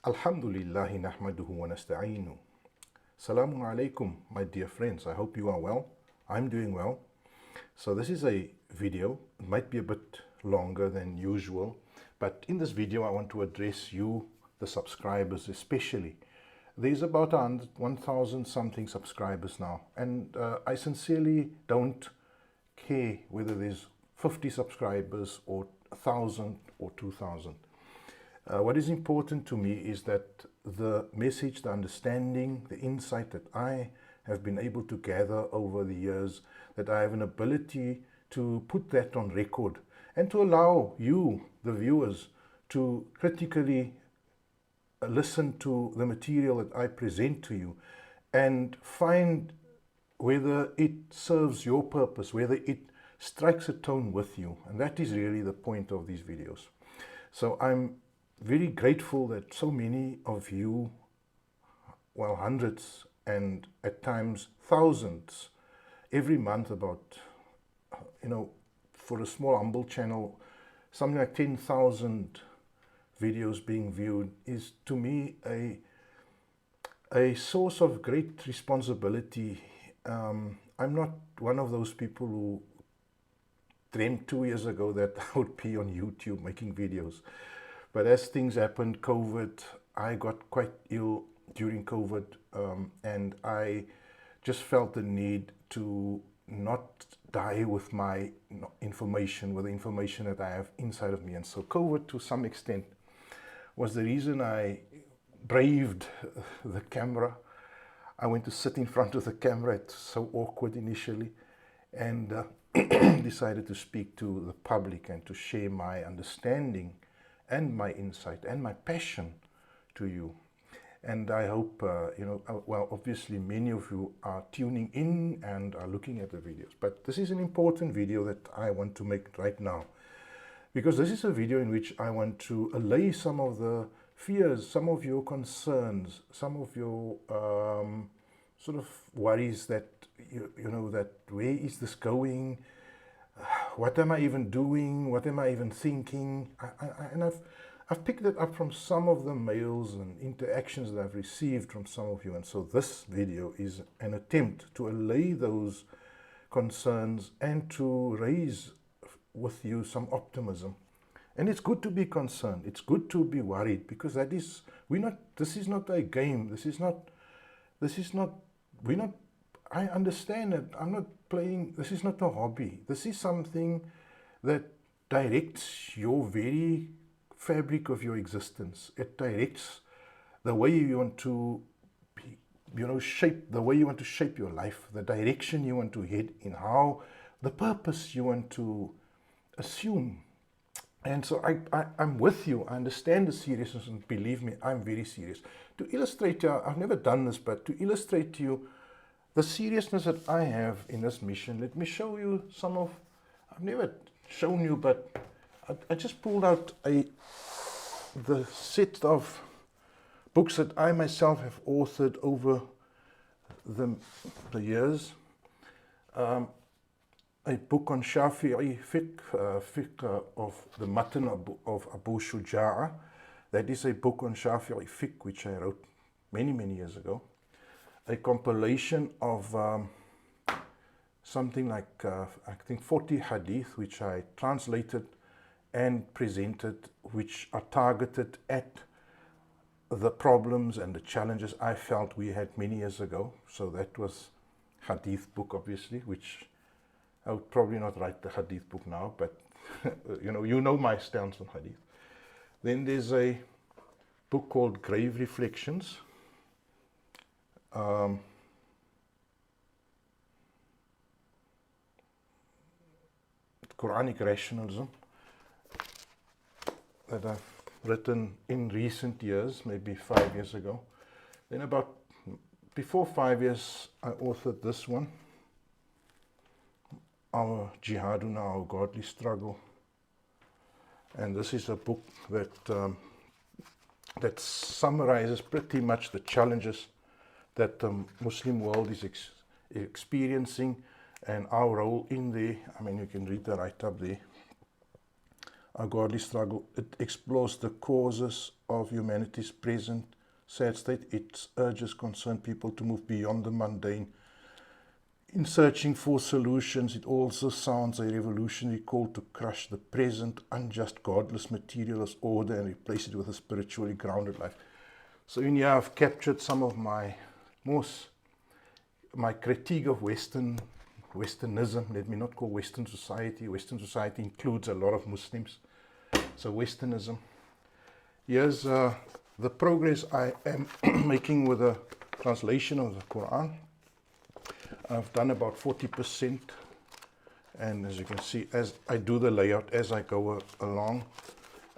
Alhamdulillahi nahmaduhu wa nasta'inu. Salamun alaikum, my dear friends. I hope you are well. I'm doing well. So this is a video. It might be a bit longer than usual, but in this video I want to address you, the subscribers especially. There's about 1,000 something subscribers now, and I sincerely don't care whether there's 50 subscribers or 1,000 or 2,000. What is important to me is that the message, the understanding, the insight that I have been able to gather over the years, that I have an ability to put that on record and to allow you, the viewers, to critically listen to the material that I present to you and find whether it serves your purpose, whether it strikes a tone with you. And that is really the point of these videos. So I'm very grateful that so many of you, well, hundreds and at times thousands, every month about, for a small humble channel, something like 10,000 videos being viewed is to me a source of great responsibility. I'm not one of those people who dreamed 2 years ago that I would be on YouTube making videos. But as things happened, COVID, I got quite ill during COVID, and I just felt the need to not die with my information, with the information that I have inside of me. And so COVID, to some extent, was the reason I braved the camera. I went to sit in front of the camera. It's so awkward initially, and decided to speak to the public and to share my understanding and my insight and my passion to you. And I hope, well, obviously many of you are tuning in and are looking at the videos. But this is an important video that I want to make right now, because this is a video in which I want to allay some of the fears, some of your concerns, some of your sort of worries that, that where is this going? What am I even doing? What am I even thinking? And I've picked it up from some of the mails and interactions that I've received from some of you. And so this video is an attempt to allay those concerns and to raise with you some optimism. And it's good to be concerned. It's good to be worried, because this is not a game. I understand that I'm not playing, this is not a hobby. This is something that directs your very fabric of your existence. It directs the way you want to be, the way you want to shape your life, the direction you want to head in, how, the purpose you want to assume. And so I'm with you. I understand the seriousness, and believe me, I'm very serious. To illustrate, I've never done this, but to illustrate to you the seriousness that I have in this mission, let me show you some of, I've never shown you, but I just pulled out the set of books that I myself have authored over the years. A book on Shafi'i fiqh of the Matan of Abu Shuja'a. That is a book on Shafi'i fiqh which I wrote many, many years ago. A compilation of something like, I think 40 hadith, which I translated and presented, which are targeted at the problems and the challenges I felt we had many years ago. So that was hadith book, obviously, which I would probably not write the hadith book now, but you know my stance on hadith. Then there's a book called Grave Reflections. Quranic rationalism, that I've written in recent years, maybe 5 years ago. Then before 5 years, I authored this one, Our Jihaduna, Our Godly Struggle. And this is a book that summarizes pretty much the challenges that the Muslim world is experiencing and our role in there. I mean, you can read the write-up there. Our Godly Struggle. It explores the causes of humanity's present sad state. It urges concerned people to move beyond the mundane in searching for solutions. It also sounds a revolutionary call to crush the present unjust, godless, materialist order and replace it with a spiritually grounded life. So in here I've captured some of my critique of Westernism. Let me not call Western society. Western society includes a lot of Muslims. So Westernism. Here's the progress I am making with the translation of the Qur'an. I've done about 40%, and as you can see, as I do the layout as I go along,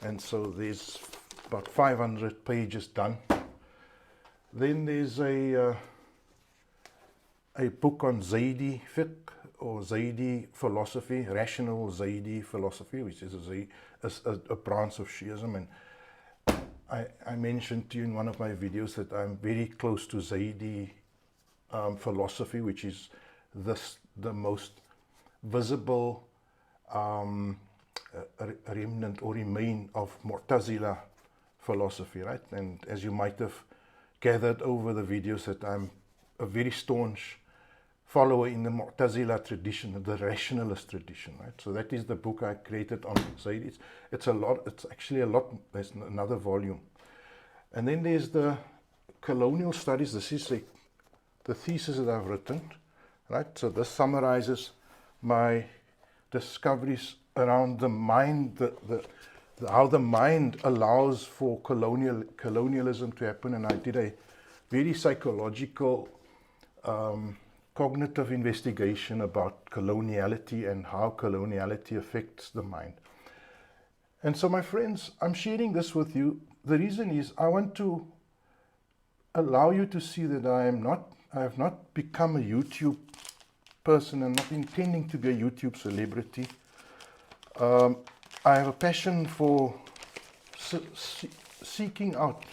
and so there's about 500 pages done. Then there's a book on Zaydi fiqh, or Zaydi philosophy, rational Zaydi philosophy, which is a branch of Shiism. And I mentioned to you in one of my videos that I'm very close to Zaydi philosophy, which is the most visible remnant or remain of Mu'tazila philosophy, right? And as you might have gathered over the videos, that I'm a very staunch follower in the Mu'tazila tradition, the rationalist tradition, right? So that is the book I created on Zayd. It's actually a lot. There's another volume. And then there's the colonial studies. This is the thesis that I've written, right? So this summarizes my discoveries around the mind, how the mind allows for colonialism to happen. And I did a very psychological cognitive investigation about coloniality and how coloniality affects the mind. And so, my friends, I'm sharing this with you. The reason is I want to allow you to see that I have not become a YouTube person. I'm not intending to be a YouTube celebrity. I have a passion for seeking out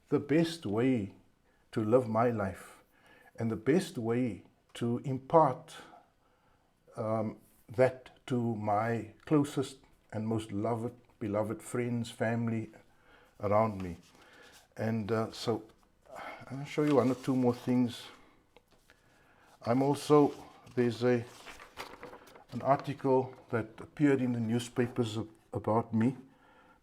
the best way to live my life, and the best way to impart that to my closest and most beloved friends, family around me. And so I'll show you one or two more things. There's an article that appeared in the newspapers about me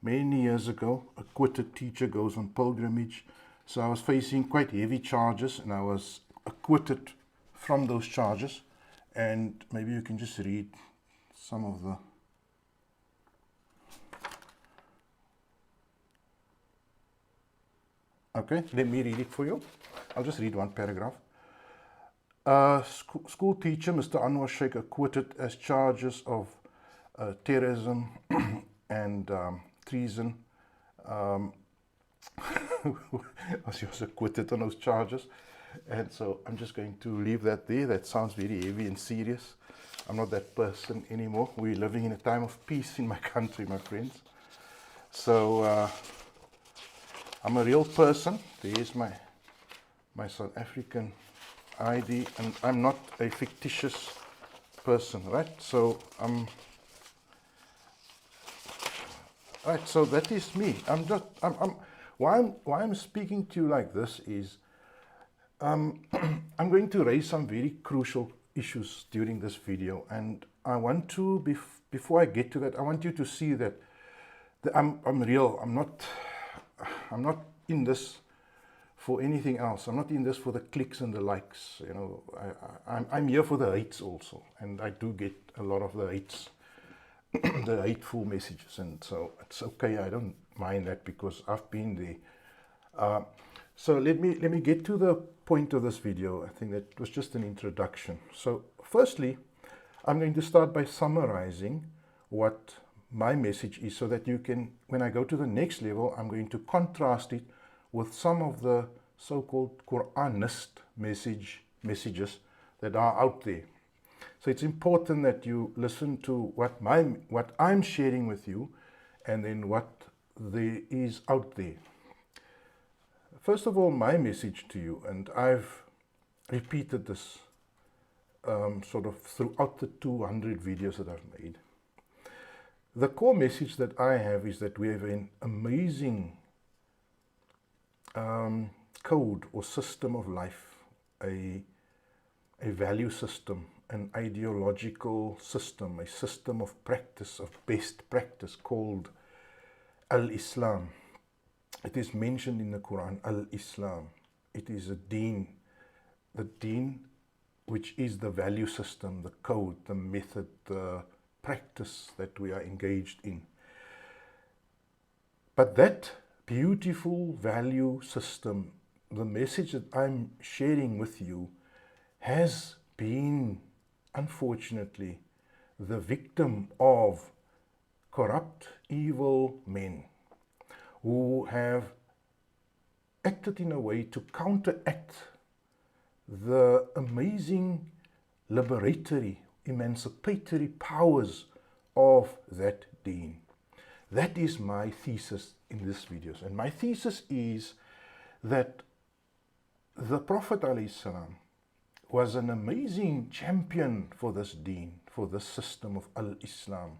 many years ago. A acquitted teacher goes on pilgrimage. So I was facing quite heavy charges, and I was acquitted from those charges. And maybe you can just read some of the... Okay, let me read it for you. I'll just read one paragraph. School teacher Mr. Anwar Shaik acquitted as charges of terrorism and treason. He was acquitted on those charges. And so I'm just going to leave that there. That sounds very heavy and serious. I'm not that person anymore. We're living in a time of peace in my country, my friends. So I'm a real person. There's my South African ID, and I'm not a fictitious person, right? So right. So that is me. Why I'm speaking to you like this is I'm going to raise some very crucial issues during this video, and I want to, before I get to that, I want you to see that I'm real. I'm not in this for anything else. I'm not in this for the clicks and the likes. You know, I'm here for the hates also, and I do get a lot of the hates, the hateful messages, and so it's okay. I don't mind that because I've been there. So let me get to the point of this video. I think that was just an introduction. So firstly, I'm going to start by summarizing what my message is, so that you can, when I go to the next level, I'm going to contrast it with some of the so-called Qur'anist messages that are out there. So it's important that you listen to what I'm sharing with you, and then what there is out there. First of all, my message to you, and I've repeated this sort of throughout the 200 videos that I've made. the core message that I have is that we have an amazing code or system of life, a value system, an ideological system, a system of practice, of best practice called Al-Islam. It is mentioned in the Qur'an, Al-Islam. It is a deen, the deen which is the value system, the code, the method, the practice that we are engaged in. But that beautiful value system, the message that I'm sharing with you, has been, unfortunately, the victim of corrupt, evil men who have acted in a way to counteract the amazing liberatory, emancipatory powers of that deen. That is my thesis in this video. And my thesis is that the Prophet ﷺ was an amazing champion for this deen, for this system of Al-Islam.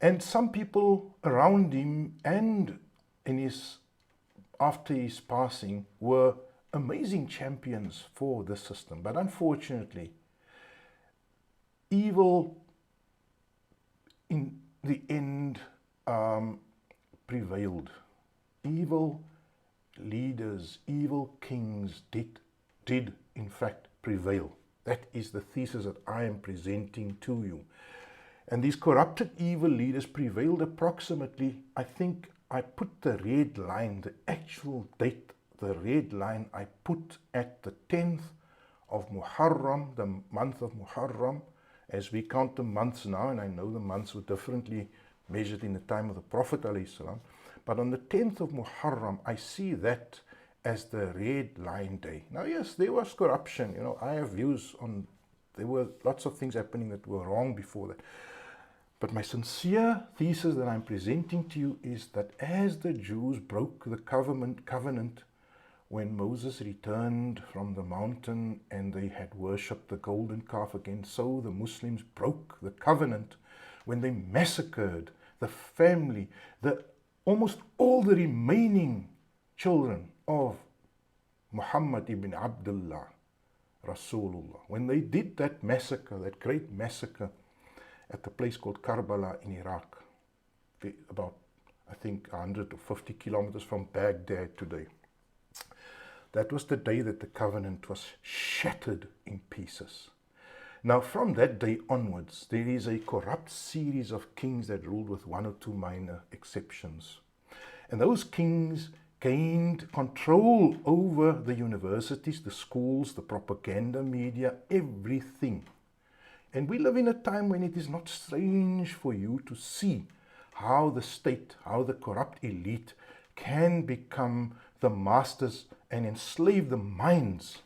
And some people around him and after his passing were amazing champions for this system. But unfortunately, evil in the end prevailed. Evil leaders, evil kings did in fact prevail. That is the thesis that I am presenting to you. And these corrupted evil leaders prevailed approximately, I think I put the red line, the actual date, the red line I put at the 10th of Muharram, the month of Muharram, as we count the months now, and I know the months were differently measured in the time of the Prophet ﷺ, but on the 10th of Muharram, I see that as the red line day. Now, yes, there was corruption. You know, I have views on, there were lots of things happening that were wrong before that. But my sincere thesis that I'm presenting to you is that as the Jews broke the covenant when Moses returned from the mountain and they had worshipped the golden calf again, so the Muslims broke the covenant when they massacred the family, almost all the remaining children of Muhammad ibn Abdullah, Rasulullah. When they did that massacre, that great massacre at the place called Karbala in Iraq, about, I think, 150 kilometers from Baghdad today. That was the day that the covenant was shattered in pieces. Now, from that day onwards, there is a corrupt series of kings that ruled with one or two minor exceptions. And those kings gained control over the universities, the schools, the propaganda media, everything. And we live in a time when it is not strange for you to see how the state, how the corrupt elite can become the masters and enslave the minds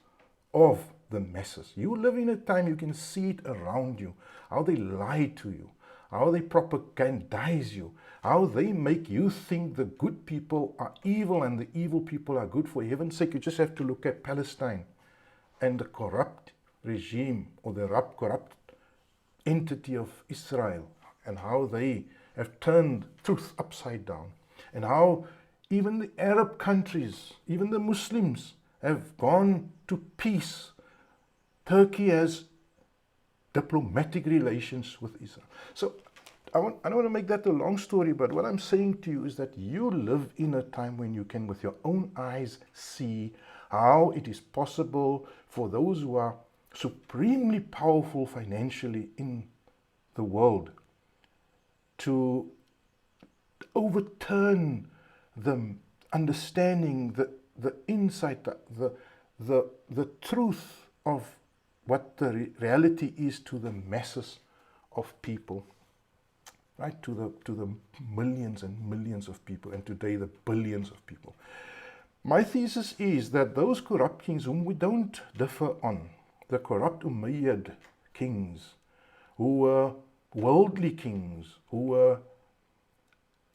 of the masses. You live in a time you can see it around you, how they lie to you, how they propagandize you, how they make you think the good people are evil and the evil people are good. For heaven's sake, you just have to look at Palestine and the corrupt regime or the corrupt entity of Israel and how they have turned truth upside down, and how even the Arab countries, even the Muslims have gone to peace. Turkey has diplomatic relations with Israel. So I don't want to make that a long story, but what I'm saying to you is that you live in a time when you can with your own eyes see how it is possible for those who are supremely powerful financially in the world to overturn the understanding, the insight, the truth of what the reality is to the masses of people, right? To the millions and millions of people, and today the billions of people. My thesis is that those corrupt kings whom we don't differ on, the corrupt Umayyad kings, who were worldly kings, who were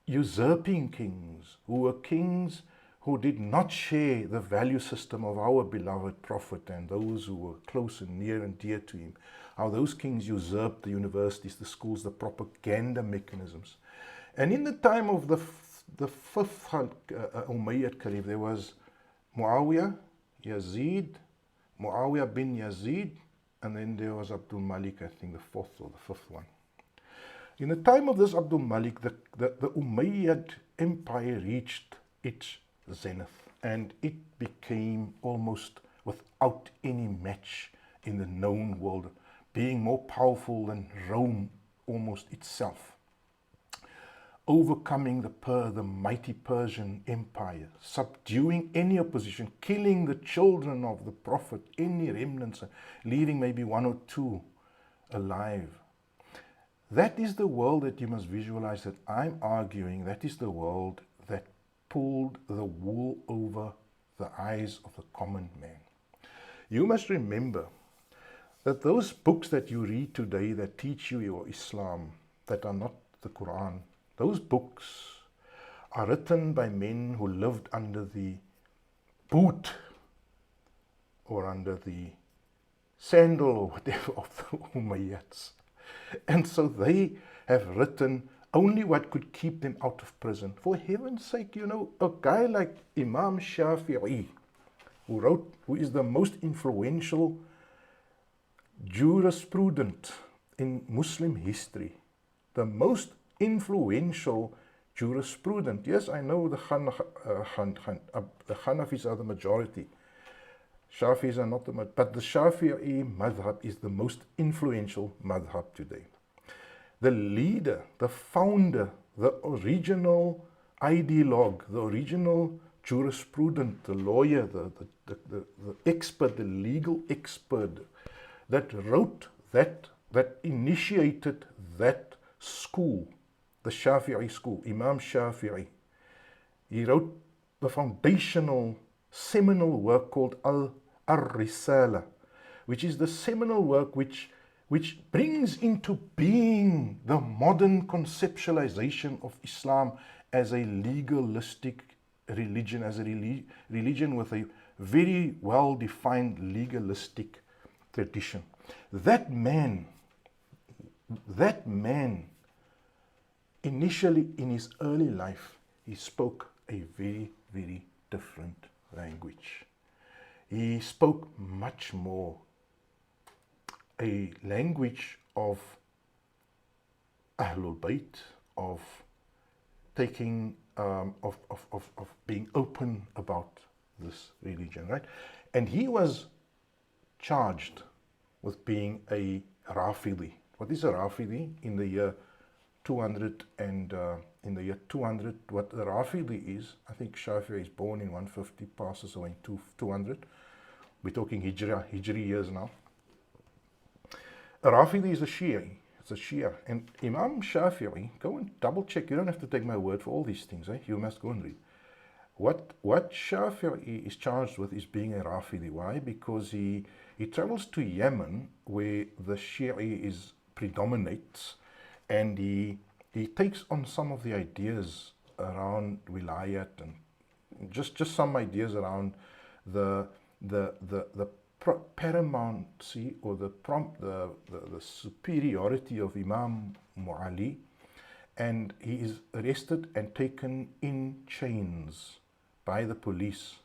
usurping kings, who were kings who did not share the value system of our beloved Prophet and those who were close and near and dear to him, how those kings usurped the universities, the schools, the propaganda mechanisms. And in the time of the fifth Umayyad Caliph, there was Muawiyah, Muawiyah bin Yazid, and then there was Abdul Malik, I think the fourth or the fifth one. In the time of this Abdul Malik, the Umayyad Empire reached its zenith, and it became almost without any match in the known world, being more powerful than Rome almost itself, overcoming the mighty Persian Empire, subduing any opposition, killing the children of the Prophet, any remnants, leaving maybe one or two alive. That is the world that you must visualize that I'm arguing. That is the world that pulled the wool over the eyes of the common man. You must remember that those books that you read today that teach you your Islam, that are not the Qur'an, those books are written by men who lived under the boot or under the sandal or whatever of the Umayyads. And so they have written only what could keep them out of prison. For heaven's sake, you know, a guy like Imam Shafi'i, who is the most influential jurisprudent in Muslim history, the most influential jurisprudent. Yes, I know the Hanafis are the majority. Shafis are not the majority, but the Shafi'i madhab is the most influential madhab today. The leader, the founder, the original ideologue, the original jurisprudent, the lawyer, the expert, the legal expert that wrote that initiated that school, the Shafi'i school, Imam Shafi'i. He wrote the foundational, seminal work called Al-Risala, which is the seminal work which brings into being the modern conceptualization of Islam as a legalistic religion, as a religion with a very well-defined legalistic tradition. That man, initially in his early life, he spoke a very, very different language. He spoke much more a language of Ahlul Bayt, of taking, of being open about this religion, right? And he was charged with being a Rafidi. What is a Rafidi? In the year 200 and in the year 200, what a Rafidi is, I think Shafi'i is born in 150, passes away in 200. We're talking Hijri years now. A Rafidi is a Shia. It's a Shia. And Imam Shafi'i, go and double check. You don't have to take my word for all these things. You must go and read. What Shafi'i is charged with is being a Rafidi. Why? Because he travels to Yemen, where the Shia predominates, and he takes on some of the ideas around wilayat and just some ideas around the paramountcy or the superiority of Imam Ali, and he is arrested and taken in chains by the police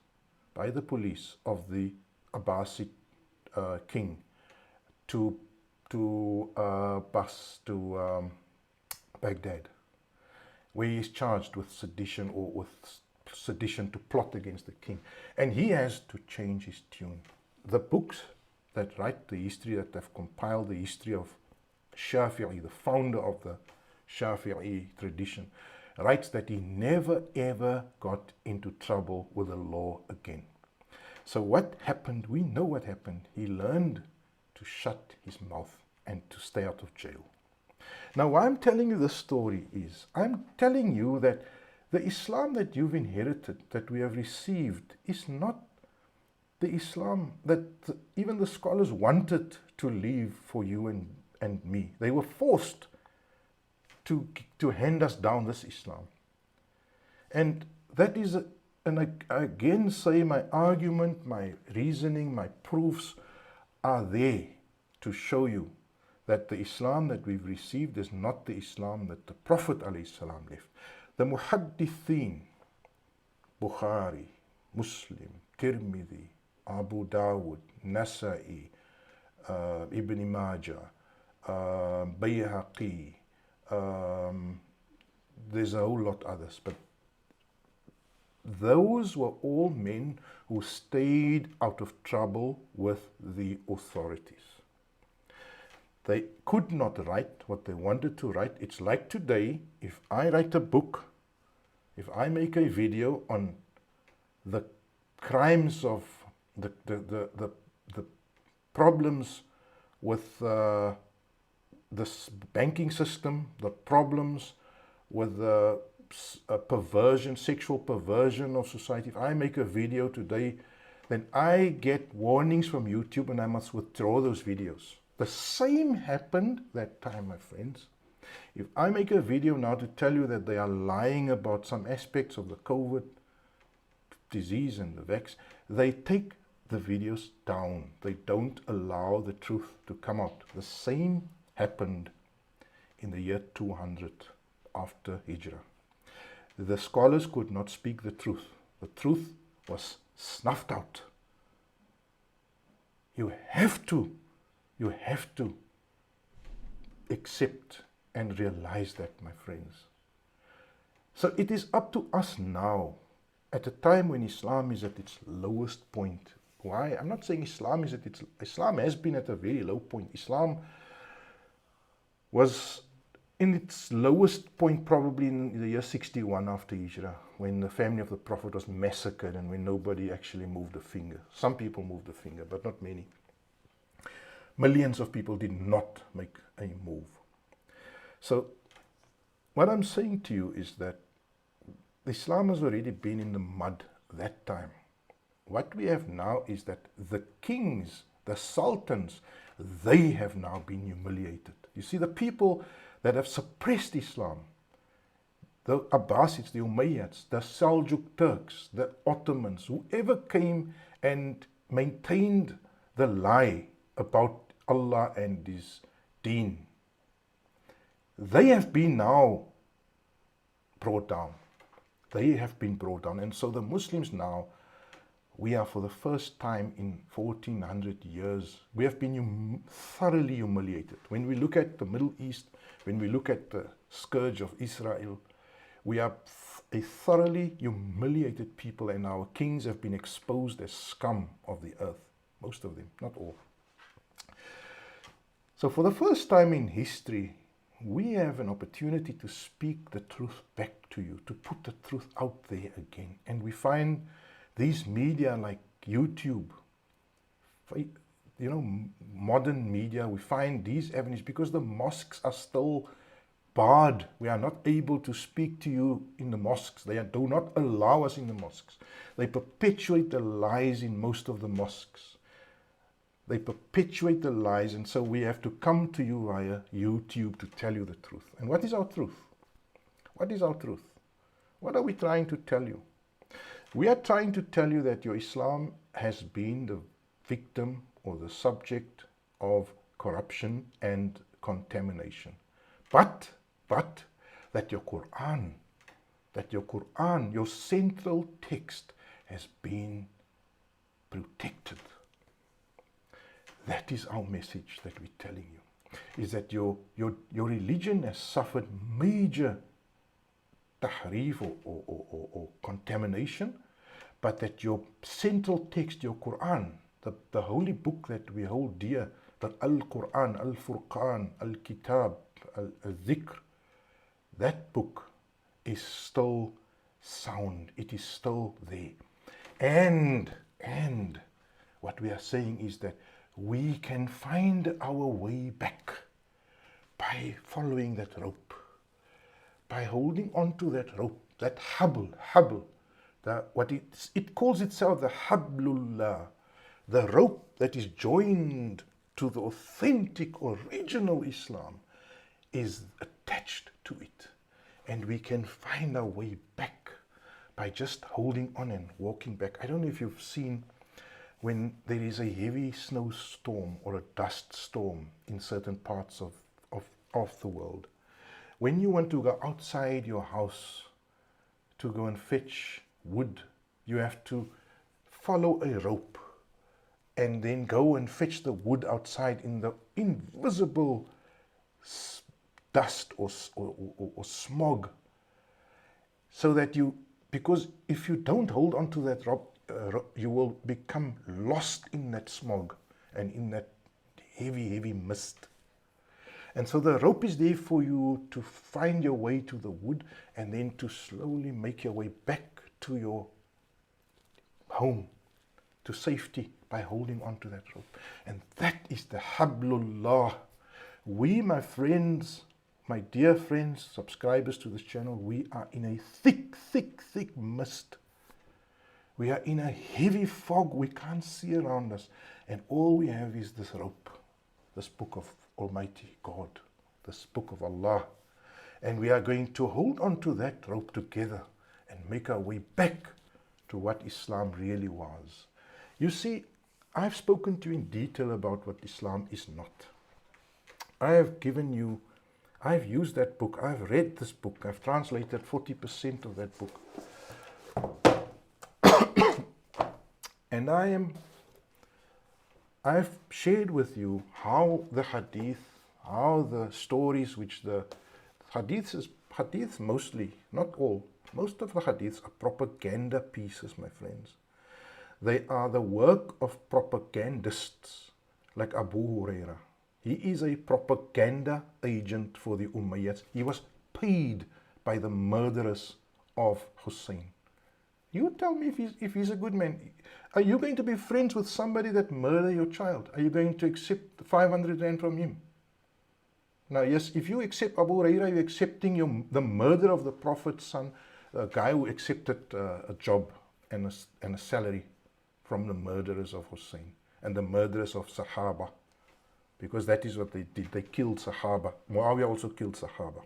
of the Abbasid king to Baghdad, where he is charged with sedition or with sedition to plot against the king, and he has to change his tune. The books that write the history, that have compiled the history of Shafi'i, the founder of the Shafi'i tradition, writes that he never ever got into trouble with the law again. So what happened? We know what happened. He learned to shut his mouth and to stay out of jail. Now, why I'm telling you this story is, I'm telling you that the Islam that you've inherited, that we have received, is not the Islam that even the scholars wanted to leave for you and me. They were forced to hand us down this Islam. And that is and I again say my argument, my reasoning, my proofs are there to show you that the Islam that we've received is not the Islam that the Prophet ﷺ left. The Muhaddithin, Bukhari, Muslim, Tirmidhi, Abu Dawud, Nasa'i, Ibn Majah, Bayhaqi, there's a whole lot others, but those were all men who stayed out of trouble with the authorities. They could not write what they wanted to write. It's like today, if I write a book, if I make a video on the crimes of the problems with this banking system, the problems with the perversion, sexual perversion of society. If I make a video today, then I get warnings from YouTube and I must withdraw those videos. The same happened that time, my friends. If I make a video now to tell you that they are lying about some aspects of the COVID disease and the vaccine, they take the videos down. They don't allow the truth to come out. The same happened in the year 200 after Hijrah. The scholars could not speak the truth. The truth was snuffed out. You have to accept and realize that, my friends. So it is up to us now, at a time when Islam is at its lowest point. Why? I'm not saying Islam is Islam has been at a very low point. Islam was in its lowest point probably in the year 61 after Hijrah, when the family of the Prophet was massacred and when nobody actually moved a finger. Some people moved a finger, but not many. Millions of people did not make a move. So what I'm saying to you is that Islam has already been in the mud that time. What we have now is that the kings, the sultans, they have now been humiliated. You see, the people that have suppressed Islam, the Abbasids, the Umayyads, the Seljuk Turks, the Ottomans, whoever came and maintained the lie about Allah and His deen, they have been now brought down. They have been brought down. And so the Muslims now, we are for the first time in 1400 years, we have been thoroughly humiliated. When we look at the Middle East, when we look at the scourge of Israel, we are a thoroughly humiliated people, and our kings have been exposed as scum of the earth. Most of them, not all. So for the first time in history, we have an opportunity to speak the truth back to you, to put the truth out there again. And we find these media like YouTube, modern media, we find these avenues because the mosques are still barred. We are not able to speak to you in the mosques. They do not allow us in the mosques. They perpetuate the lies in most of the mosques. They perpetuate the lies, and so we have to come to you via YouTube to tell you the truth. And what is our truth? What is our truth? What are we trying to tell you? We are trying to tell you that your Islam has been the victim or the subject of corruption and contamination. But that your Qur'an, your central text, has been protected. That is our message that we're telling you, is that your religion has suffered major tahrif or contamination, but that your central text, your Qur'an, the holy book that we hold dear, the Al-Qur'an, Al-Furqan, Al-Kitab, Al-Dhikr, that book is still sound. It is still there. And what we are saying is that we can find our way back by following that rope, by holding on to that rope, that habl, what it calls itself the hablullah, the rope that is joined to the authentic, original Islam is attached to it. And we can find our way back by just holding on and walking back. I don't know if you've seen when there is a heavy snowstorm or a dust storm in certain parts of the world. When you want to go outside your house to go and fetch wood, you have to follow a rope and then go and fetch the wood outside in the invisible dust or smog, so that because if you don't hold on to that rope, you will become lost in that smog and in that heavy mist. And so the rope is there for you to find your way to the wood and then to slowly make your way back to your home, to safety, by holding on to that rope. And that is the hablullah. We, my friends, my dear friends, subscribers to this channel, we are in a thick mist. We are in a heavy fog. We can't see around us. And all we have is this rope, this book of Almighty God, this book of Allah. And we are going to hold on to that rope together and make our way back to what Islam really was. You see, I've spoken to you in detail about what Islam is not. I've used that book. I've read this book. I've translated 40% of that book. And I've shared with you how the hadith, how the stories which the hadiths mostly, not all, most of the hadiths are propaganda pieces, my friends. They are the work of propagandists like Abu Huraira. He is a propaganda agent for the Umayyads. He was paid by the murderers of Hussein. You tell me if he's a good man. Are you going to be friends with somebody that murdered your child? Are you going to accept 500 rand from him? Now, yes, if you accept Abu Huraira, you're accepting the murder of the Prophet's son, a guy who accepted a job and a salary from the murderers of Hussein and the murderers of Sahaba. Because that is what they did. They killed Sahaba. Muawiyah also killed Sahaba.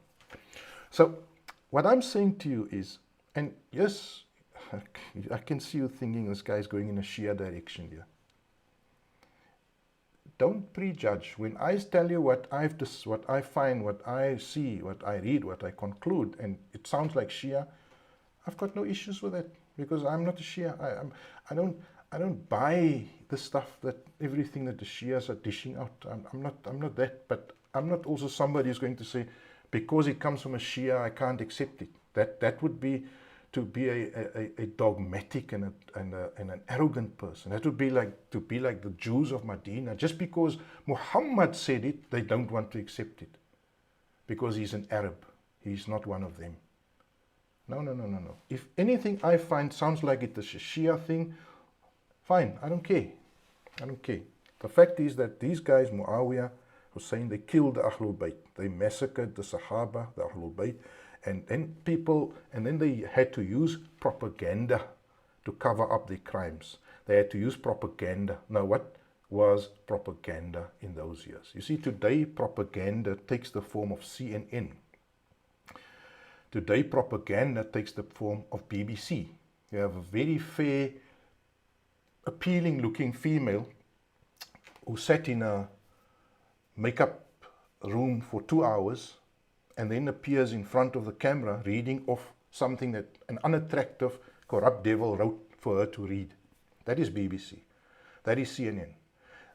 So, what I'm saying to you is, and yes, I can see you thinking this guy is going in a Shia direction here. Don't prejudge. When I tell you what I find, what I see, what I read, what I conclude, and it sounds like Shia, I've got no issues with it, because I'm not a Shia. I don't buy the stuff that everything that the Shias are dishing out. I'm not that, but I'm not also somebody who's going to say because it comes from a Shia I can't accept it. That would be to be a dogmatic and an arrogant person. That would be like to be like the Jews of Medina. Just because Muhammad said it, they don't want to accept it because he's an Arab. He's not one of them. No. If anything I find sounds like it's a Shia thing, fine, I don't care. The fact is that these guys, Muawiyah, Hussein, they killed the Ahlul Bayt. They massacred the Sahaba, the Ahlul Bayt, and then they had to use propaganda to cover up their crimes. They had to use propaganda. Now, what was propaganda in those years? You see, today propaganda takes the form of CNN. Today propaganda takes the form of BBC. You have a very fair, appealing looking female who sat in a makeup room for 2 hours and then appears in front of the camera reading off something that an unattractive, corrupt devil wrote for her to read. That is BBC. That is CNN.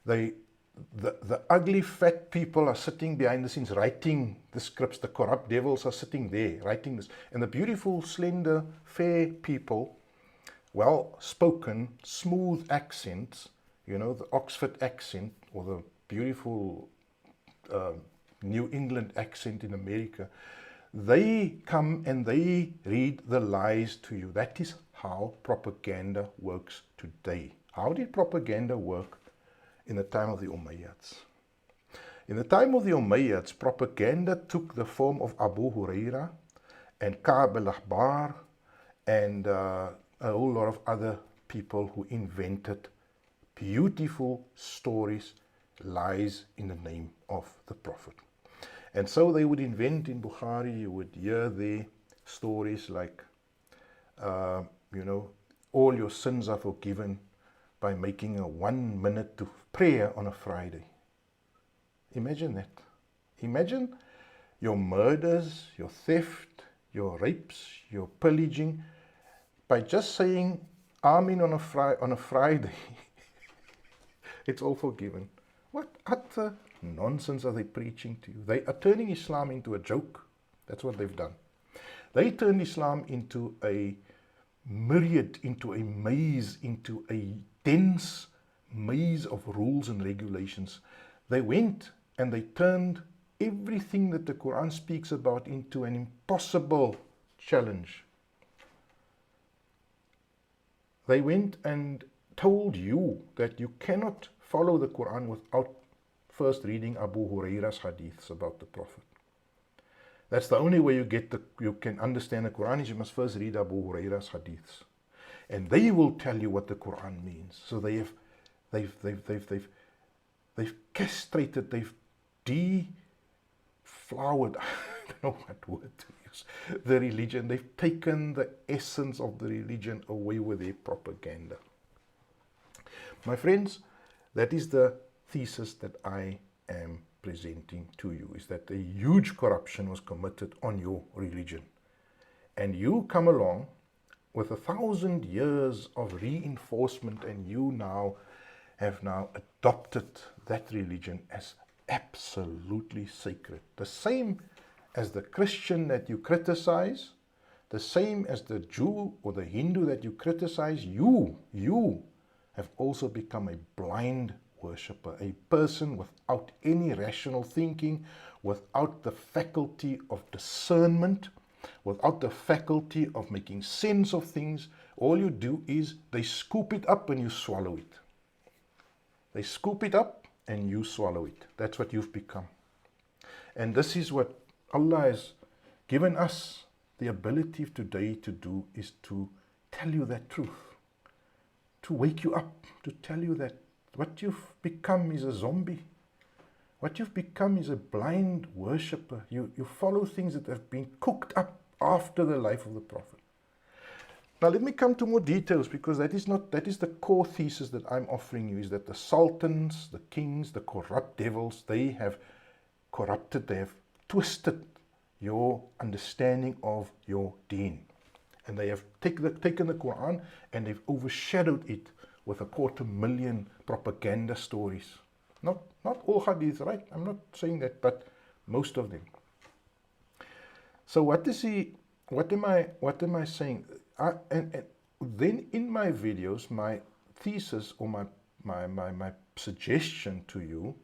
The ugly fat people are sitting behind the scenes writing the scripts. The corrupt devils are sitting there writing this. And the beautiful, slender, fair people, well-spoken, smooth accents, you know, the Oxford accent or the beautiful New England accent in America, they come and they read the lies to you. That is how propaganda works today. How did propaganda work in the time of the Umayyads? In the time of the Umayyads, propaganda took the form of Abu Huraira and Ka'b al-Ahbar and a whole lot of other people who invented beautiful stories, lies in the name of the Prophet. And so they would invent in Bukhari, you would hear the stories like you know, all your sins are forgiven by making a 1 minute to prayer on a Friday. Imagine that. Imagine your murders, your theft, your rapes, your pillaging, by just saying Amen on a Friday, it's all forgiven. What utter nonsense are they preaching to you? They are turning Islam into a joke. That's what they've done. They turned Islam into a myriad, into a maze, into a dense maze of rules and regulations. They went and they turned everything that the Quran speaks about into an impossible challenge. They went and told you that you cannot follow the Quran without first reading Abu Huraira's hadiths about the Prophet. That's the only way you can understand the Quran, is you must first read Abu Huraira's hadiths. And they will tell you what the Quran means. So they've castrated, they've deflowered, I don't know what word to use, the religion. They've taken the essence of the religion away with their propaganda. My friends, that is the thesis that I am presenting to you, is that a huge corruption was committed on your religion. And you come along with 1,000 years of reinforcement, and you have adopted that religion as absolutely sacred. The same as the Christian that you criticize, the same as the Jew or the Hindu that you criticize, you have also become a blind worshipper, a person without any rational thinking, without the faculty of discernment, without the faculty of making sense of things. All you do is they scoop it up and you swallow it. They scoop it up and you swallow it. That's what you've become. And this is what Allah has given us the ability today to do, is to tell you that truth, to wake you up, to tell you that what you've become is a zombie. What you've become is a blind worshipper. You follow things that have been cooked up after the life of the Prophet. Now let me come to more details, because that is the core thesis that I'm offering you, is that the sultans, the kings, the corrupt devils, they have corrupted, they have twisted your understanding of your deen. And they have taken the Quran and they've overshadowed it with 250,000 propaganda stories. Not all hadith, right? I'm not saying that, but most of them. So what am I saying? And then in my videos, my thesis or my suggestion to you,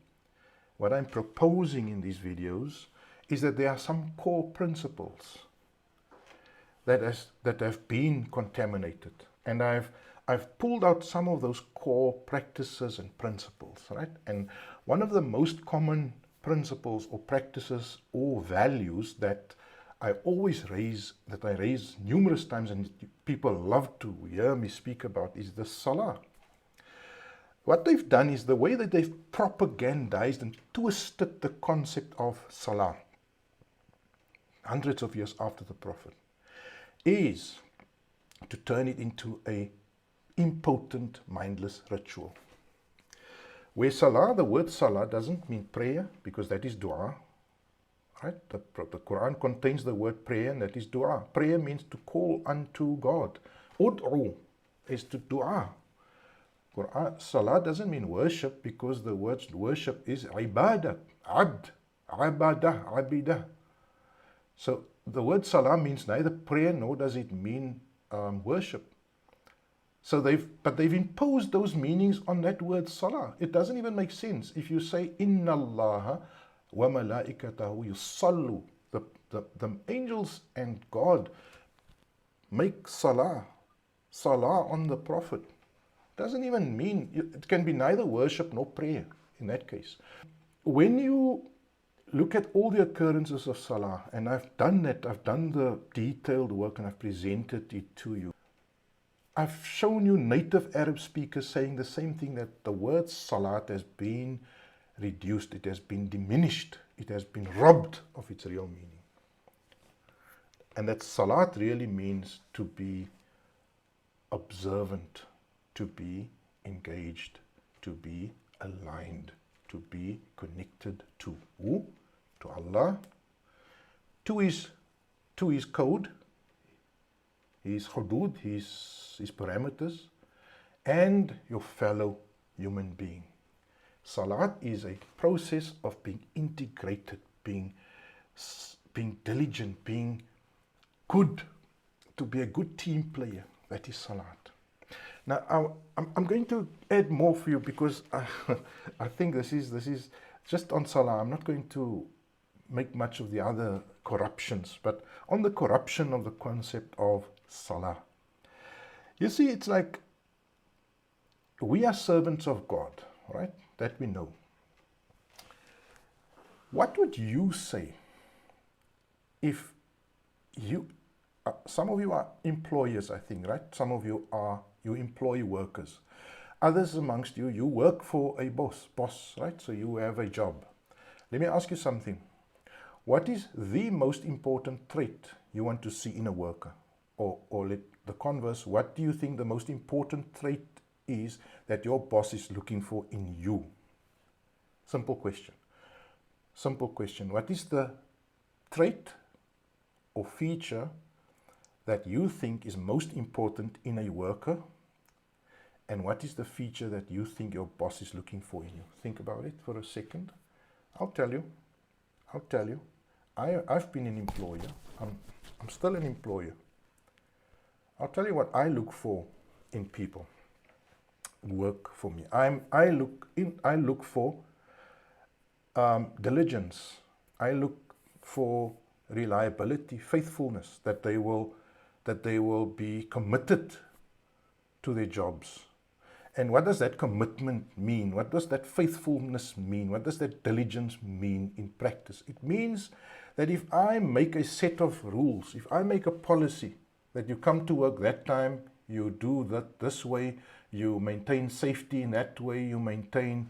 what I'm proposing in these videos, is that there are some core principles that have been contaminated. And I've pulled out some of those core practices and principles, right? And one of the most common principles or practices or values that I always raise, that I raise numerous times and people love to hear me speak about, is the salah. What they've done is the way that they've propagandized and twisted the concept of salah, hundreds of years after the Prophet, is to turn it into a impotent, mindless ritual. Where salah, the word salah doesn't mean prayer, because that is dua. Right? The Quran contains the word prayer, and that is dua. Prayer means to call unto God. Ud'u is to dua. Salah doesn't mean worship, because the word worship is ibadah, abd, abadah, abidah. So the word salah means neither prayer nor does it mean worship. So they've imposed those meanings on that word salah. It doesn't even make sense. If you say inna allaha wa malaikatahu yusallu, the angels and God make salah on the Prophet. Doesn't even mean, it can be neither worship nor prayer in that case. When you look at all the occurrences of salah, and I've done that, I've done the detailed work and I've presented it to you. I've shown you native Arab speakers saying the same thing, that the word salat has been reduced, it has been diminished, it has been robbed of its real meaning. And that salat really means to be observant, to be engaged, to be aligned, to be connected to who? To Allah, to his code, his hudud, his parameters, and your fellow human being. Salat is a process of being integrated, being diligent, being good, to be a good team player. That is Salat. Now, I'm going to add more for you because I think this is just on Salah. I'm not going to make much of the other corruptions, but on the corruption of the concept of Salah. You see, it's like we are servants of God, right? That we know. What would you say if you, some of you are employers, I think, right? Some of you employ workers. Others amongst you, you work for a boss, right? So you have a job. Let me ask you something. What is the most important trait you want to see in a worker? Or let the converse, what do you think the most important trait is that your boss is looking for in you? Simple question. Simple question. What is the trait or feature that you think is most important in a worker? And what is the feature that you think your boss is looking for in you? Think about it for a second. I'll tell you. I've been an employer. I'm still an employer. I'll tell you what I look for in people who work for me. I look for diligence. I look for reliability, faithfulness, that they will be committed to their jobs. And what does that commitment mean? What does that faithfulness mean? What does that diligence mean in practice? It means that if I make a set of rules, if I make a policy that you come to work that time, you do that this way, you maintain safety in that way, you maintain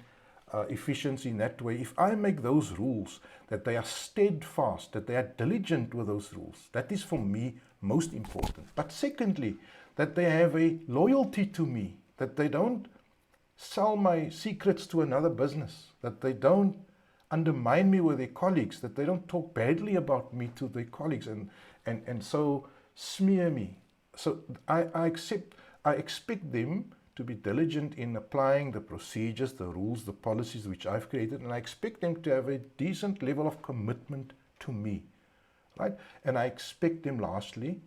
efficiency in that way. If I make those rules, that they are steadfast, that they are diligent with those rules, that is for me most important. But secondly, that they have a loyalty to me, that they don't sell my secrets to another business, that they don't undermine me with their colleagues, that they don't talk badly about me to their colleagues and so smear me. So I expect them to be diligent in applying the procedures, the rules, the policies which I've created, and I expect them to have a decent level of commitment to me, right? And I expect them, lastly,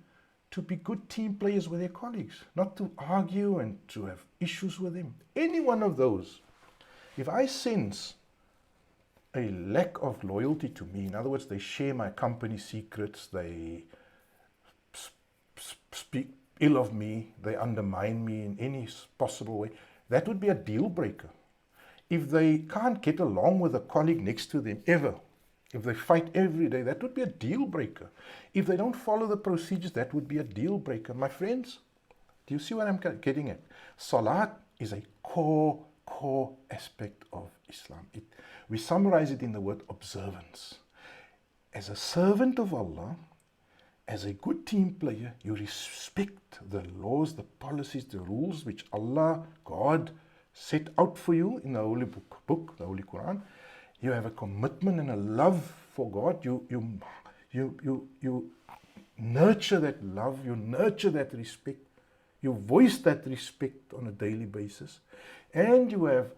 to be good team players with their colleagues, not to argue and to have issues with them. Any one of those, if I sense a lack of loyalty to me, in other words, they share my company secrets, they speak ill of me, they undermine me in any possible way, that would be a deal breaker. If they can't get along with a colleague next to them ever, if they fight every day, that would be a deal breaker. If they don't follow the procedures, that would be a deal breaker. My friends, do you see what I'm getting at? Salat is a core aspect of Islam. We summarize it in the word observance. As a servant of Allah, as a good team player, you respect the laws, the policies, the rules which Allah, God, set out for you in the Holy Book, the Holy Qur'an. You have a commitment and a love for God. You nurture that love. You nurture that respect. You voice that respect on a daily basis. And you have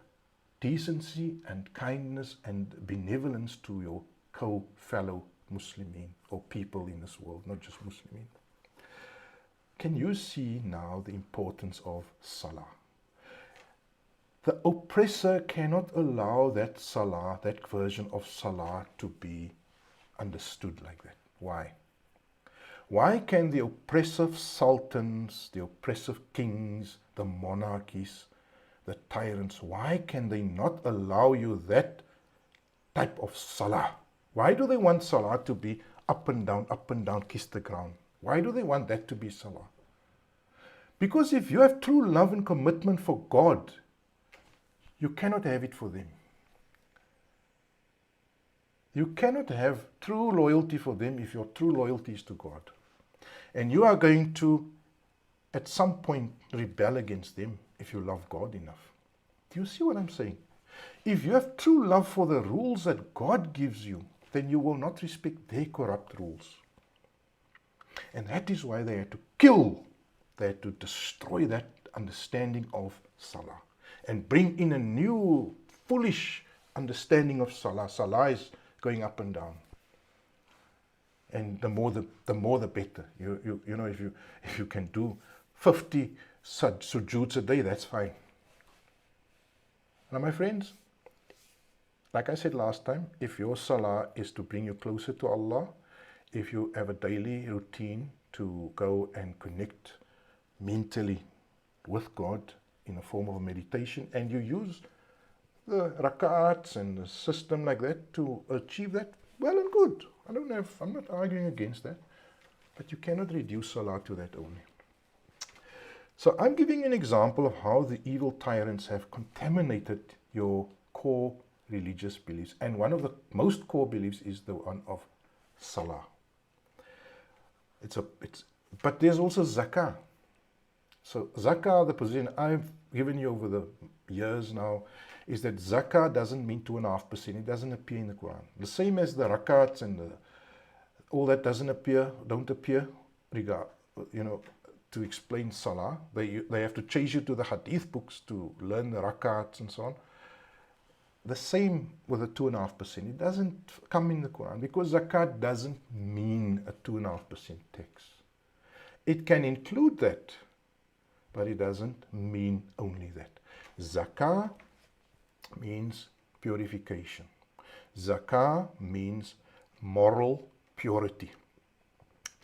decency and kindness and benevolence to your fellow Muslimin, or people in this world, not just Muslimin. Can you see now the importance of Salah? The oppressor cannot allow that Salah, that version of Salah, to be understood like that. Why? Why can the oppressive sultans, the oppressive kings, the monarchies, the tyrants, why can they not allow you that type of Salah? Why do they want Salah to be up and down, kiss the ground? Why do they want that to be Salah? Because if you have true love and commitment for God, you cannot have it for them. You cannot have true loyalty for them if your true loyalty is to God. And you are going to at some point rebel against them if you love God enough. Do you see what I'm saying? If you have true love for the rules that God gives you, then you will not respect their corrupt rules. And that is why they had to kill, they had to destroy that understanding of Salah and bring in a new foolish understanding of Salah. Salah is going up and down. And the more the better. You know, if you can do 50 sujoods a day, that's fine. Now, my friends, like I said last time, if your salah is to bring you closer to Allah, if you have a daily routine to go and connect mentally with God in a form of a meditation, and you use the rak'ats and the system like that to achieve that, well and good. I'm not arguing against that, but you cannot reduce salah to that only. So I'm giving an example of how the evil tyrants have contaminated your core religious beliefs. And one of the most core beliefs is the one of salah. But there's also zakah. So zakah, the position I've given you over the years now, is that zakah doesn't mean 2.5%. It doesn't appear in the Quran. The same as the rakats and all that don't appear, to explain salah. They have to chase you to the hadith books to learn the rakats and so on. The same with the 2.5%. It doesn't come in the Quran because zakat doesn't mean a 2.5% tax. It can include that, but it doesn't mean only that. Zakah means purification. Zakah means moral purity.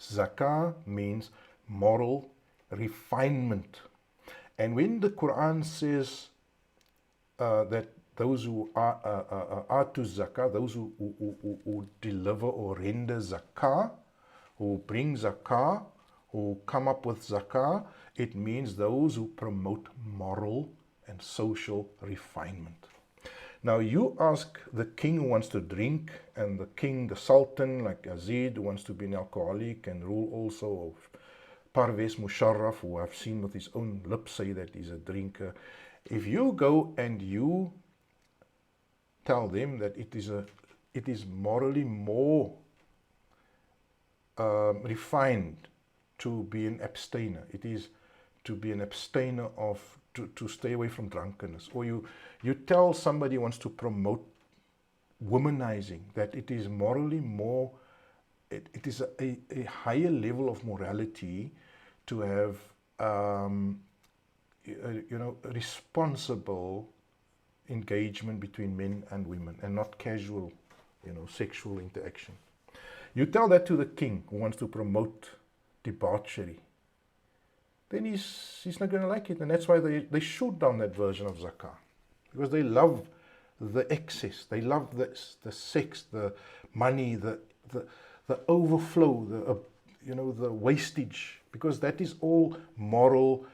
Zakah means moral refinement. And when the Quran says that those who are to zakah, those who deliver or render zakah, who bring zakah, who come up with zakah, it means those who promote moral and social refinement. Now you ask the king who wants to drink, and the sultan like Yazid who wants to be an alcoholic and rule also, of Parvez Musharraf, who I've seen with his own lips say that he's a drinker. If you go and you tell them that it is morally more refined to be an abstainer, it is to be an abstainer to stay away from drunkenness, or you tell somebody who wants to promote womanizing that it is morally more, it is a higher level of morality to have responsible engagement between men and women and not casual sexual interaction. You tell that to the king who wants to promote debauchery, then he's not going to like it. And that's why they shoot down that version of zakah, because they love the excess, they love the sex, the money, the overflow, the wastage, because that is all moral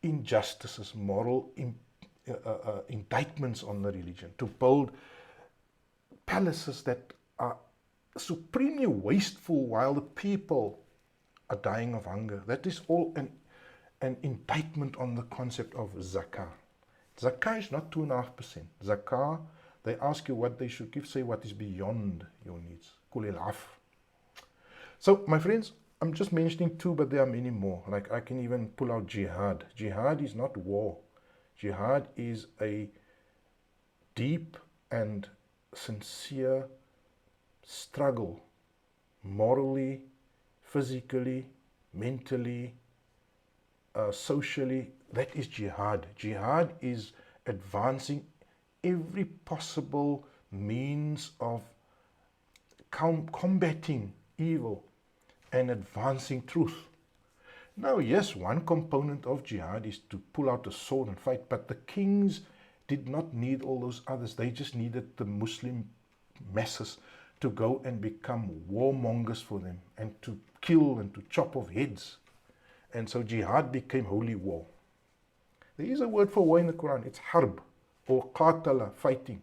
injustices, moral indictments on the religion, to build palaces that are supremely wasteful while the people are dying of hunger. That is all an indictment on the concept of zakah. Zakah is not 2.5%. Zakah, they ask you what they should give, say what is beyond your needs. Kulil af. So, my friends, I'm just mentioning two, but there are many more. Like I can even pull out jihad. Jihad is not war. Jihad is a deep and sincere struggle, morally, physically, mentally, socially. That is jihad. Jihad is advancing every possible means of combating evil and advancing truth. Now, yes, one component of jihad is to pull out the sword and fight, but the kings did not need all those others. They just needed the Muslim masses to go and become warmongers for them and to kill and to chop off heads. And so jihad became holy war. There is a word for war in the Quran. It's harb or qatala, fighting.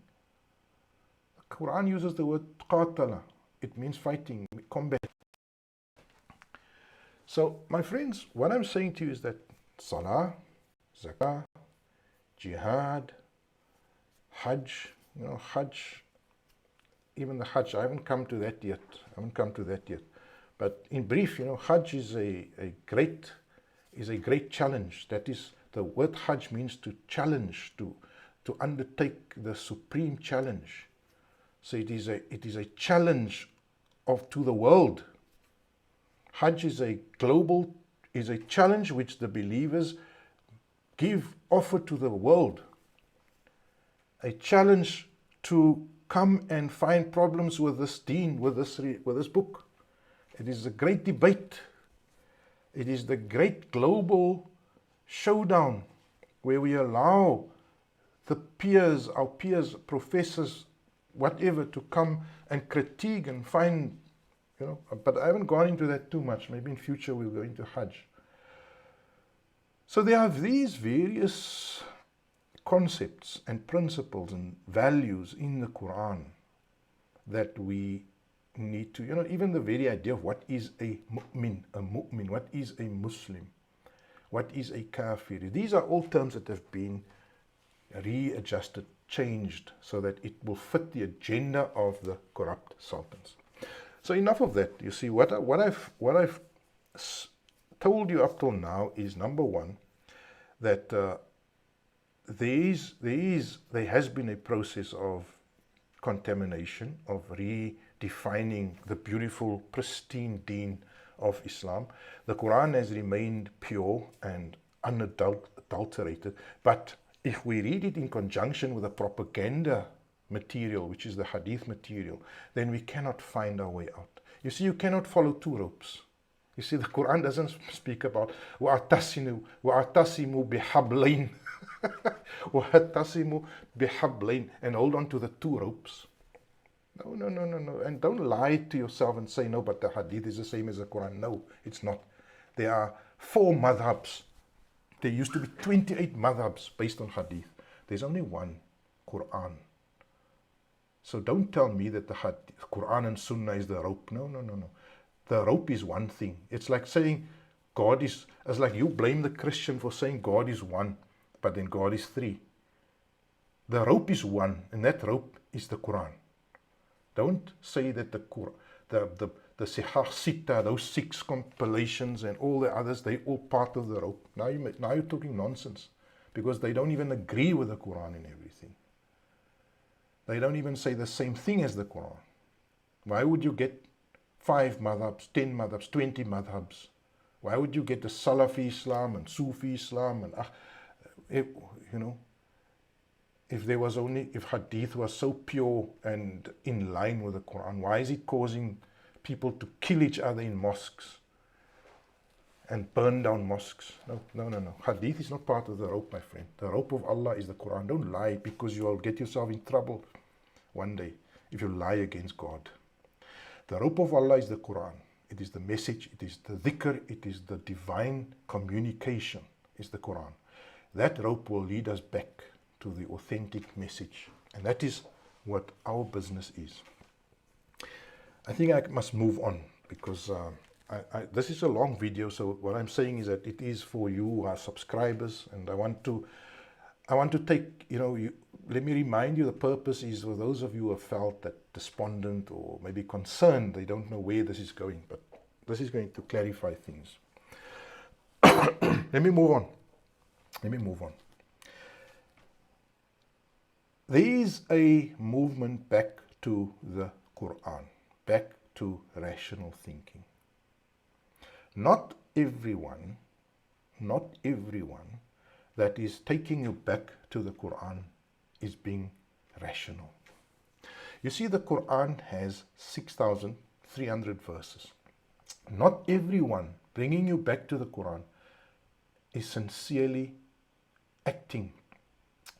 The Quran uses the word qatala. It means fighting, combat. So, my friends, what I'm saying to you is that Salah, Zakah, Jihad, Hajj. You know, Hajj, even the Hajj, I haven't come to that yet. But in brief, you know, Hajj is a great challenge. That is, the word Hajj means to challenge, to undertake the supreme challenge. So it is a challenge to the world. Hajj is a challenge which the believers offer to the world. A challenge to come and find problems with this deen, with this book. It is a great debate. It is the great global showdown where we allow our peers, professors, whatever, to come and critique and find, you know, but I haven't gone into that too much. Maybe in future we'll go into Hajj. So there are these various concepts and principles and values in the Qur'an that we need to, you know, even the very idea of what is a mu'min, what is a Muslim, what is a kafir. These are all terms that have been readjusted, changed, so that it will fit the agenda of the corrupt sultans. So enough of that. You see, what I've told you up till now is, number one, that there has been a process of contamination, of redefining the beautiful, pristine deen of Islam. The Quran has remained pure and unadulterated, but if we read it in conjunction with the propaganda material, which is the hadith material, then we cannot find our way out. You see, you cannot follow two ropes. You see, the Quran doesn't speak about وَأَعْتَصِمُوا بِحَبْلَيْنِ وَأَعْتَصِمُوا بِحَبْلَيْنِ and hold on to the two ropes. No. And don't lie to yourself and say, no, but the hadith is the same as the Quran. No, it's not. There are 4 madhabs. There used to be 28 madhabs based on hadith. There's only one, Qur'an. So don't tell me that the Qur'an and Sunnah is the rope. No. The rope is one thing. It's like saying it's like you blame the Christian for saying God is one, but then God is 3. The rope is one, and that rope is the Qur'an. Don't say that the Sihah Sita, those 6 compilations and all the others, they're all part of the rope. Now you're talking nonsense, because they don't even agree with the Quran in everything. They don't even say the same thing as the Quran. Why would you get 5 madhabs, 10 madhabs, 20 madhabs? Why would you get the Salafi Islam and Sufi Islam and if hadith was so pure and in line with the Quran, why is it causing people to kill each other in mosques and burn down mosques? No. Hadith is not part of the rope, my friend. The rope of Allah is the Quran. Don't lie, because you will get yourself in trouble one day if you lie against God. The rope of Allah is the Quran. It is the message, it is the dhikr, it is the divine communication, is the Quran. That rope will lead us back to the authentic message. And that is what our business is. I think I must move on, because this is a long video. So what I'm saying is that it is for you, our subscribers, and I want to take, let me remind you, the purpose is for those of you who have felt that despondent or maybe concerned, they don't know where this is going, but this is going to clarify things. Let me move on. There is a movement back to the Quran, back to rational thinking. Not everyone that is taking you back to the Quran is being rational. You see, the Quran has 6,300 verses. Not everyone bringing you back to the Quran is sincerely acting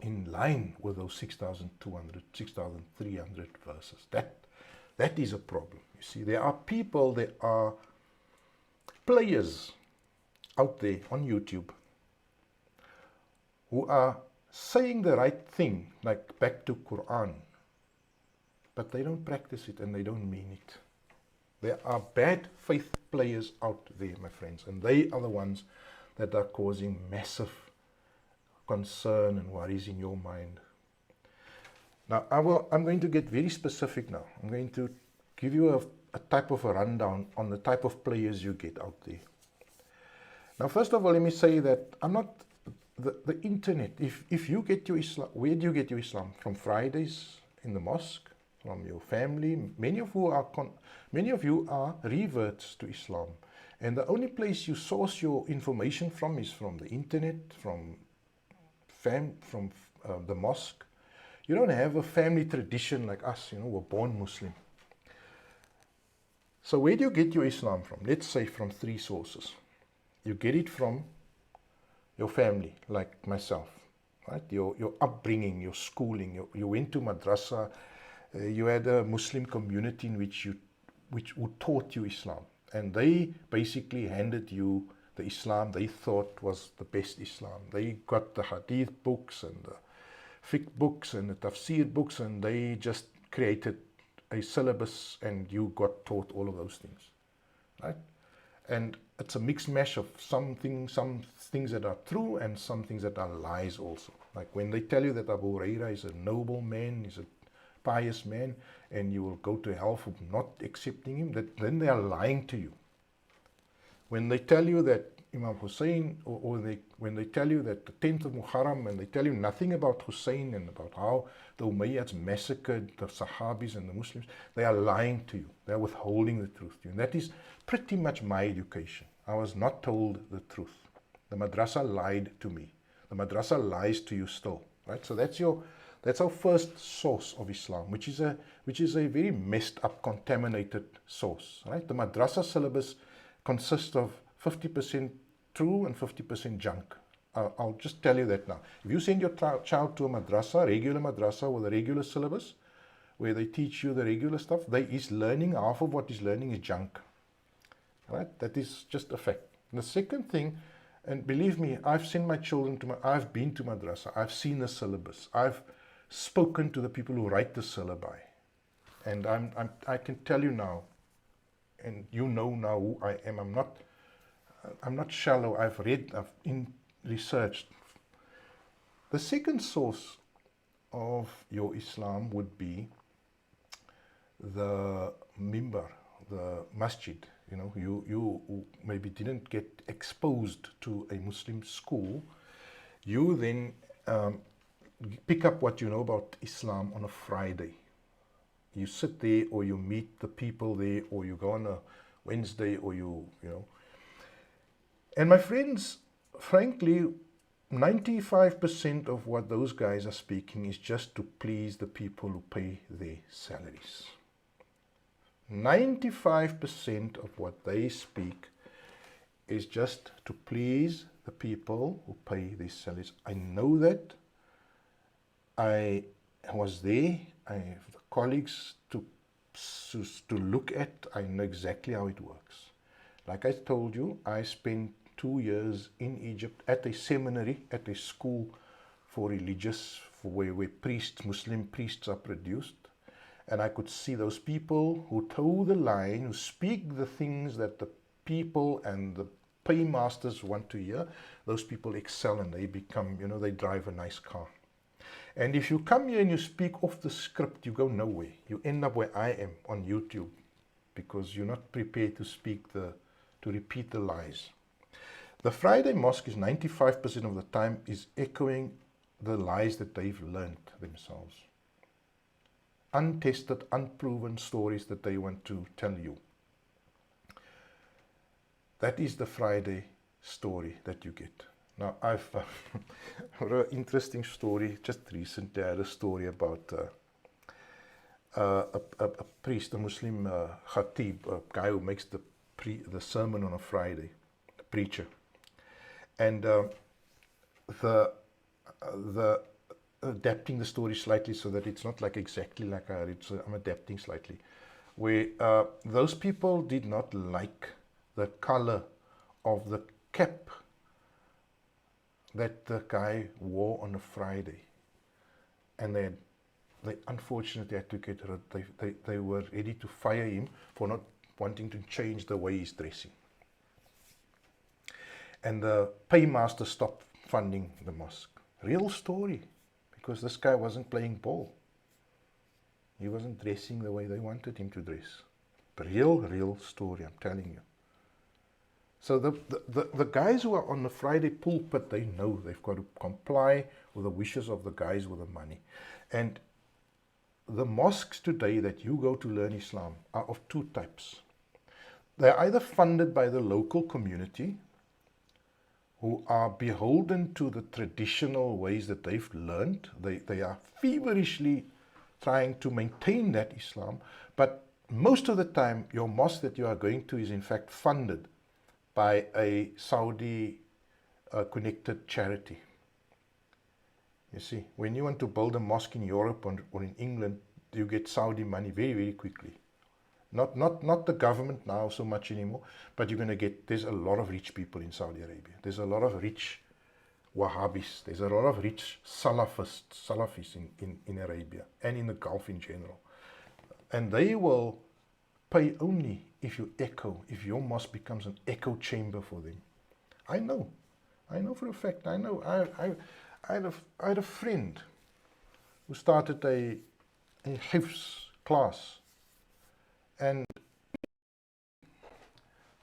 in line with those 6,200, 6,300 verses. That is a problem. You see, there are players out there on YouTube who are saying the right thing, like back to Quran, but they don't practice it and they don't mean it. There are bad faith players out there, my friends, and they are the ones that are causing massive concern and worries in your mind. Now, I'm going to get very specific now. I'm going to give you a type of a rundown on the type of players you get out there. Now, first of all, let me say that I'm not the internet. If you get your Islam, where do you get your Islam? From Fridays in the mosque, from your family. Many of you are reverts to Islam, and the only place you source your information from is from the internet, from the mosque. You don't have a family tradition like us, we're born Muslim. So where do you get your Islam from? Let's say from 3 sources. You get it from your family, like myself, right? Your upbringing, your schooling. You went to madrasa. You had a Muslim community in which who taught you Islam, and they basically handed you the Islam they thought was the best Islam. They got the hadith books and the fiqh books and the tafsir books, and they just created a syllabus, and you got taught all of those things, right? And it's a mixed mash of some things that are true and some things that are lies also. Like when they tell you that Abu Huraira is a noble man, is a pious man, and you will go to hell for not accepting him, then they are lying to you. When they tell you that Imam Hussein, when they tell you that the 10th of Muharram, and they tell you nothing about Hussein and about how the Umayyads massacred the Sahabis and the Muslims, they are lying to you. They are withholding the truth to you. And that is pretty much my education. I was not told the truth. The madrasa lied to me. The madrasa lies to you still, right? So that's our first source of Islam, which is a very messed up, contaminated source, right? The madrasa syllabus consists of 50% true and 50% junk. I'll just tell you that now. If you send your child to a madrasa, regular madrasa with a regular syllabus, where they teach you the regular stuff, half of what he's learning is junk. Right? That is just a fact. And the second thing, and believe me, I've sent my children I've been to madrasa, I've seen the syllabus, I've spoken to the people who write the syllabi, and I can tell you now, and you know now who I am. I'm not shallow. I've researched. The second source of your Islam would be the mimbar, the masjid. You maybe didn't get exposed to a Muslim school. You then pick up what you know about Islam on a Friday. You sit there, or you meet the people there, or you go on a Wednesday, or you know. And my friends, frankly, 95% of what those guys are speaking is just to please the people who pay their salaries. 95% of what they speak is just to please the people who pay their salaries. I know that. I was there. I have the colleagues to look at. I know exactly how it works. Like I told you, I spent 2 years in Egypt at a seminary, at a school for where Muslim priests are produced. And I could see those people who toe the line, who speak the things that the people and the paymasters want to hear. Those people excel, and they become, they drive a nice car. And if you come here and you speak off the script, you go nowhere. You end up where I am on YouTube, because you're not prepared to repeat the lies. The Friday mosque is 95% of the time is echoing the lies that they've learned themselves. Untested, unproven stories that they want to tell you. That is the Friday story that you get. Now, I've an interesting story. Just recently, I had a story about a priest, a Muslim khatib, a guy who makes the sermon on a Friday, a preacher. And the adapting the story slightly so that it's not like exactly like I heard it, so I'm adapting slightly. Where those people did not like the color of the cap that the guy wore on a Friday, and they unfortunately had to get rid. They were ready to fire him for not wanting to change the way he's dressing. And the paymaster stopped funding the mosque. Real story, because this guy wasn't playing ball. He wasn't dressing the way they wanted him to dress. Real story, I'm telling you. So the guys who are on the Friday pulpit, they know they've got to comply with the wishes of the guys with the money. And the mosques today that you go to learn Islam are of two types. They're either funded by the local community, who are beholden to the traditional ways that they've learned. They are feverishly trying to maintain that Islam, but most of the time your mosque that you are going to is in fact funded by a Saudi connected charity. You see, when you want to build a mosque in Europe or in England, you get Saudi money very quickly. Not the government now so much anymore, but you're going to get, there's a lot of rich people in Saudi Arabia. There's a lot of rich Wahhabis. There's a lot of rich Salafis in Arabia and in the Gulf in general. And they will pay only if you echo, if your mosque becomes an echo chamber for them. I know for a fact. I know. I had a friend who started a Hifz class. And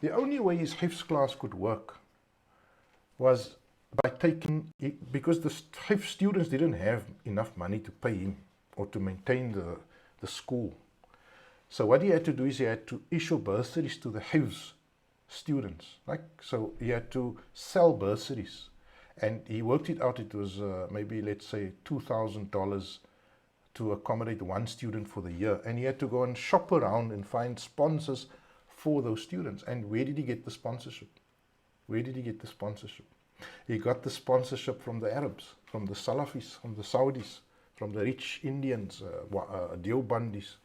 the only way his Hifz class could work was by taking, because the Hifz students didn't have enough money to pay him or to maintain the school. So what he had to do is he had to issue bursaries to the Hifz students. So he had to sell bursaries. And he worked it out, it was maybe, let's say, $2,000 to accommodate one student for the year. And he had to go and shop around and find sponsors for those students. And where did he get the sponsorship? He got the sponsorship from the Arabs, from the Salafis, from the Saudis, from the rich Indians, Deobandis.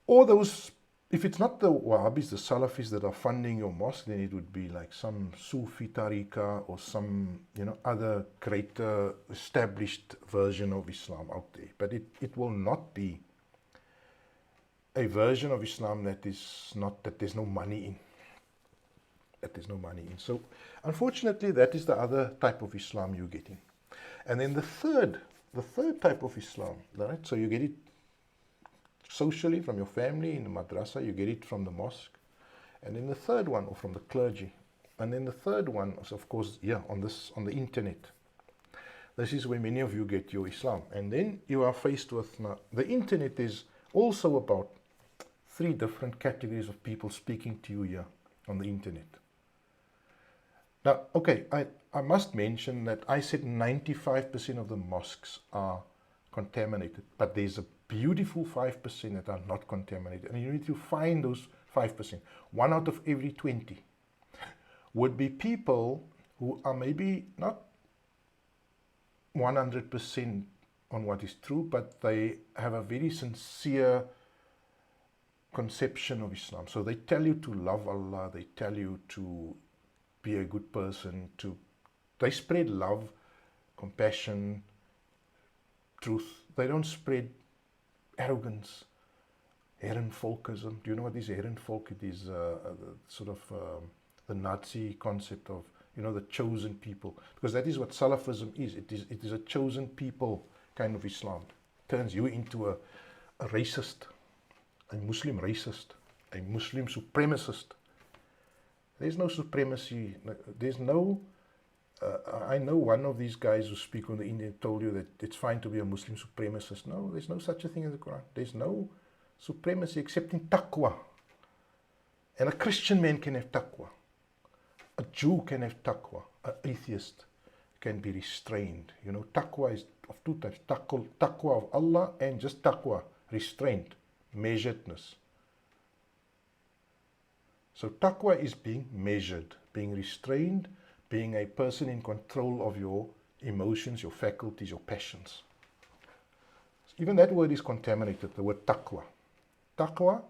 Or those, if it's not the Wahhabis, the Salafis that are funding your mosque, then it would be like some Sufi tariqa or some, other greater established version of Islam out there. But it will not be a version of Islam that there's no money in. So unfortunately, that is the other type of Islam you're getting. And then the third type of Islam, right? So you get it socially from your family in the madrasa, you get it from the mosque, and then the third one, or from the clergy, and then the third one is, of course, on the internet. This is where many of you get your Islam, and then you are faced with now, the internet is also about 3 different categories of people speaking to you here on the internet. Now, okay, I must mention that I said 95% of the mosques are contaminated, but there's a beautiful 5% that are not contaminated, and you need to find those 5%. 1 out of every 20 would be people who are maybe not 100% on what is true, but they have a very sincere conception of Islam. So they tell you to love Allah, they tell you to be a good person, they spread love, compassion, truth. They don't spread arrogance, Herrenvolkism. Do you know what is Herrenvolk? It is the Nazi concept of, the chosen people. Because that is what Salafism is. It is a chosen people kind of Islam. It turns you into a racist, a Muslim racist, a Muslim supremacist. There's no supremacy. There's no... I know one of these guys who speak on the internet told you that it's fine to be a Muslim supremacist. No, there's no such a thing in the Quran. There's no supremacy except in taqwa. And a Christian man can have taqwa. A Jew can have taqwa. An atheist can be restrained. Taqwa is of 2 types. Taqwa of Allah and just taqwa, restraint, measuredness. So taqwa is being measured, being restrained, being a person in control of your emotions, your faculties, your passions. Even that word is contaminated, the word taqwa. Taqwa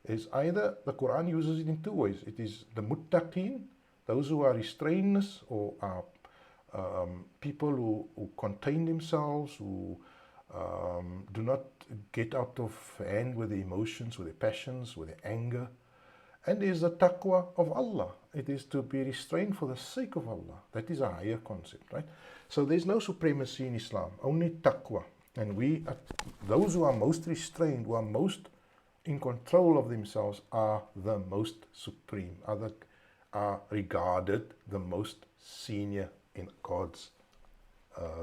is either, the Quran uses it in 2 ways. It is the muttaqeen, those who are restrainedness, or are people who contain themselves, who do not get out of hand with their emotions, with their passions, with their anger. And there's the taqwa of Allah. It is to be restrained for the sake of Allah. That is a higher concept, right? So there's no supremacy in Islam, only taqwa. And those who are most restrained, who are most in control of themselves, are the most supreme, are regarded the most senior in God's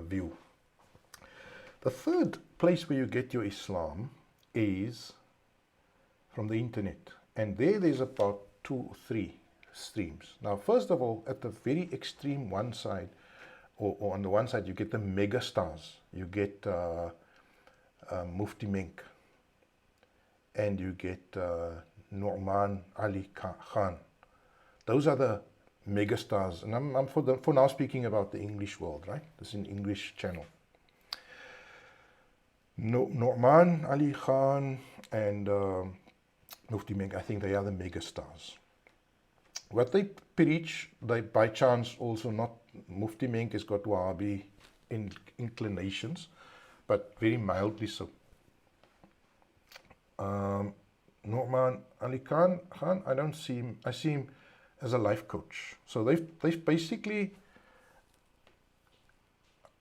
view. The third place where you get your Islam is from the internet. And there's about 2 or 3 streams. Now, first of all, at the very extreme one side, or on the one side, you get the mega stars. You get Mufti Menk, and you get Nu'man Ali Khan. Those are the mega stars. And I'm for now speaking about the English world, right? This is an English channel. Nu'man Ali Khan and Mufti Menk, I think they are the mega stars. What they preach, they by chance also not, Mufti Menk has got Wahhabi inclinations, but very mildly so. Nu'man Ali Khan, I see him as a life coach. So they've basically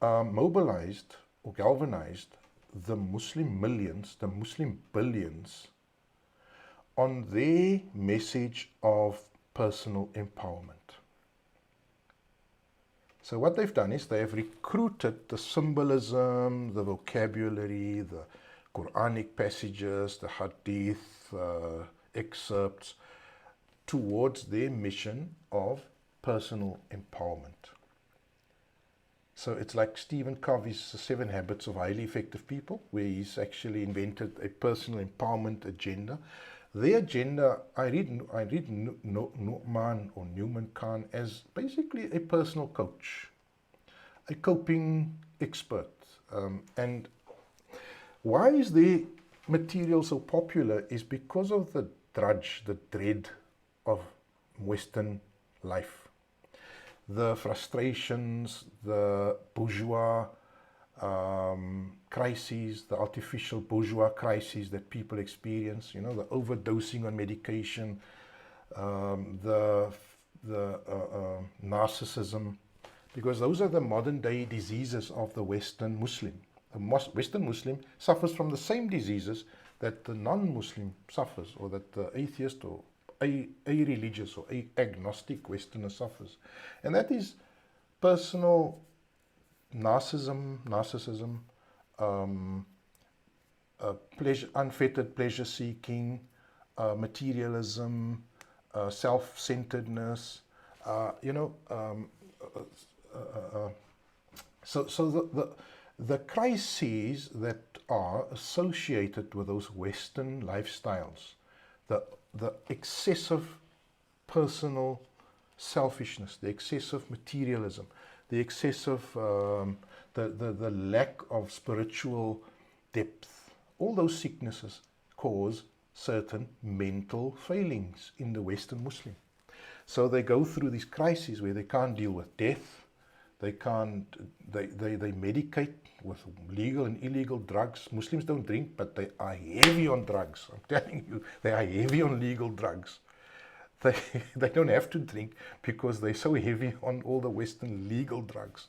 mobilized or galvanized the Muslim millions, the Muslim billions, on their message of personal empowerment. So what they've done is they have recruited the symbolism, the vocabulary, the Quranic passages, the hadith excerpts towards their mission of personal empowerment. So it's like Stephen Covey's 7 Habits of Highly Effective People, where he's actually invented a personal empowerment agenda. Their agenda, I read Nu'man or Newman Khan as basically a personal coach, a coping expert. And why is their material so popular is because of the drudge, the dread of Western life. The frustrations, the bourgeois crises, the artificial bourgeois crises that people experience, the overdosing on medication, the narcissism, because those are the modern day diseases of the Western Muslim. The Western Muslim suffers from the same diseases that the non-Muslim suffers, or that the atheist or a-religious or agnostic Westerner suffers. And that is personal narcissism, unfettered pleasure seeking, materialism, self-centeredness, so the crises that are associated with those Western lifestyles, the excessive personal selfishness, the excessive materialism, the excessive, the lack of spiritual depth, all those sicknesses cause certain mental failings in the Western Muslim. So they go through these crises where they can't deal with death, they medicate with legal and illegal drugs. Muslims don't drink, but they are heavy on drugs. I'm telling you, they are heavy on legal drugs. They don't have to drink because they're so heavy on all the Western legal drugs.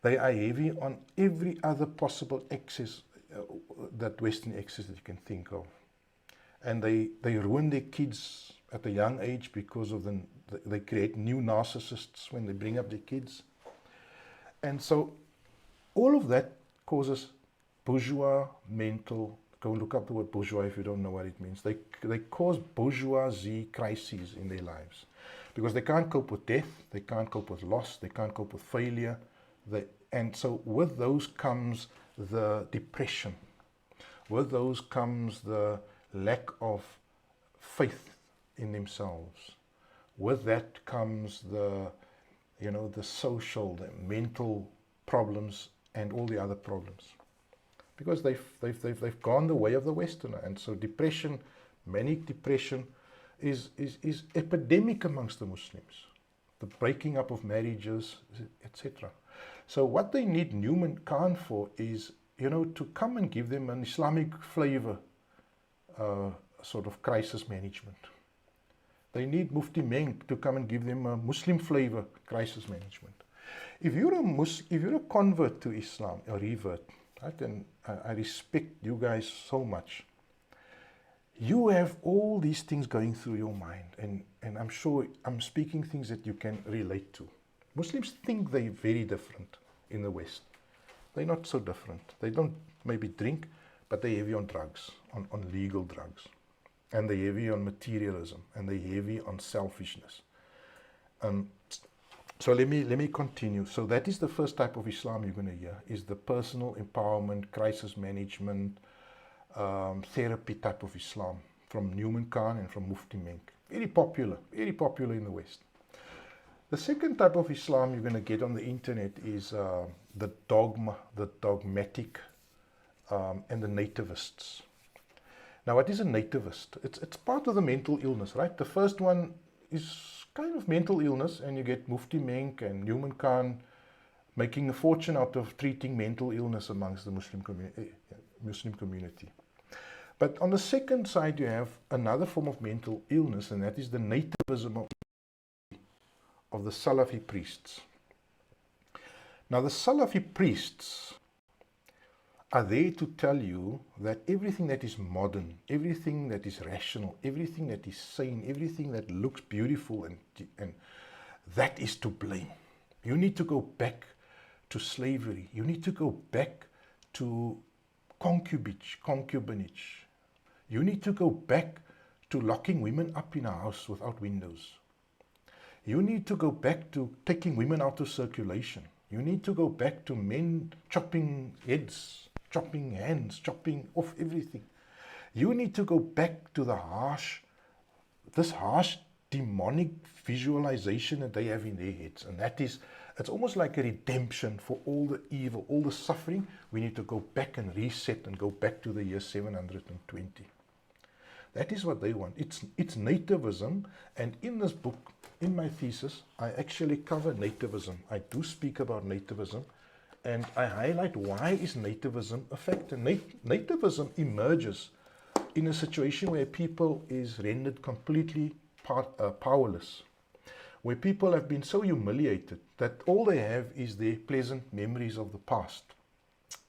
They are heavy on every other possible excess, that Western excess that you can think of. And they ruin their kids at a young age because of they create new narcissists when they bring up their kids. And so all of that causes bourgeois mental, go look up the word bourgeois if you don't know what it means. They cause bourgeoisie crises in their lives because they can't cope with death, they can't cope with loss, they can't cope with failure. And so with those comes the depression. With those comes the lack of faith in themselves. With that comes the social, the mental problems and all the other problems. Because they've gone the way of the Westerner. And so depression, manic depression is epidemic amongst the Muslims. The breaking up of marriages, etc. So what they need Newman Khan for is, to come and give them an Islamic flavor, sort of crisis management. They need Mufti Menk to come and give them a Muslim flavor crisis management. If you're a convert to Islam, a revert, right, and I respect you guys so much. You have all these things going through your mind, and I'm sure I'm speaking things that you can relate to. Muslims think they're very different in the West. They're not so different. They don't maybe drink, but they're heavy on drugs, on legal drugs. And they're heavy on materialism, and they're heavy on selfishness. So let me continue. So that is the first type of Islam you're going to hear, is the personal empowerment, crisis management, therapy type of Islam from Newman Khan and from Mufti Menk. Very popular in the West. The second type of Islam you're going to get on the internet is the dogma, the dogmatic, and the nativists. Now, what is a nativist? It's part of the mental illness, right? The first one is kind of mental illness, and you get Mufti Menk and Newman Khan making a fortune out of treating mental illness amongst the Muslim community. But on the second side, you have another form of mental illness, and that is the nativism of the Salafi priests. Now, the Salafi priests are there to tell you that everything that is modern, everything that is rational, everything that is sane, everything that looks beautiful, and that is to blame. You need to go back to slavery. You need to go back to concubinage. You need to go back to locking women up in a house without windows. You need to go back to taking women out of circulation. You need to go back to men chopping heads, chopping hands, chopping off everything. You need to go back to this harsh demonic visualization that they have in their heads. And that is, it's almost like a redemption for all the evil, all the suffering. We need to go back and reset and go back to the year 720. That is what they want. It's nativism, and in this book, in my thesis, I actually cover nativism. I do speak about nativism, and I highlight why is nativism a factor. Nativism emerges in a situation where people is rendered completely powerless, where people have been so humiliated that all they have is their pleasant memories of the past,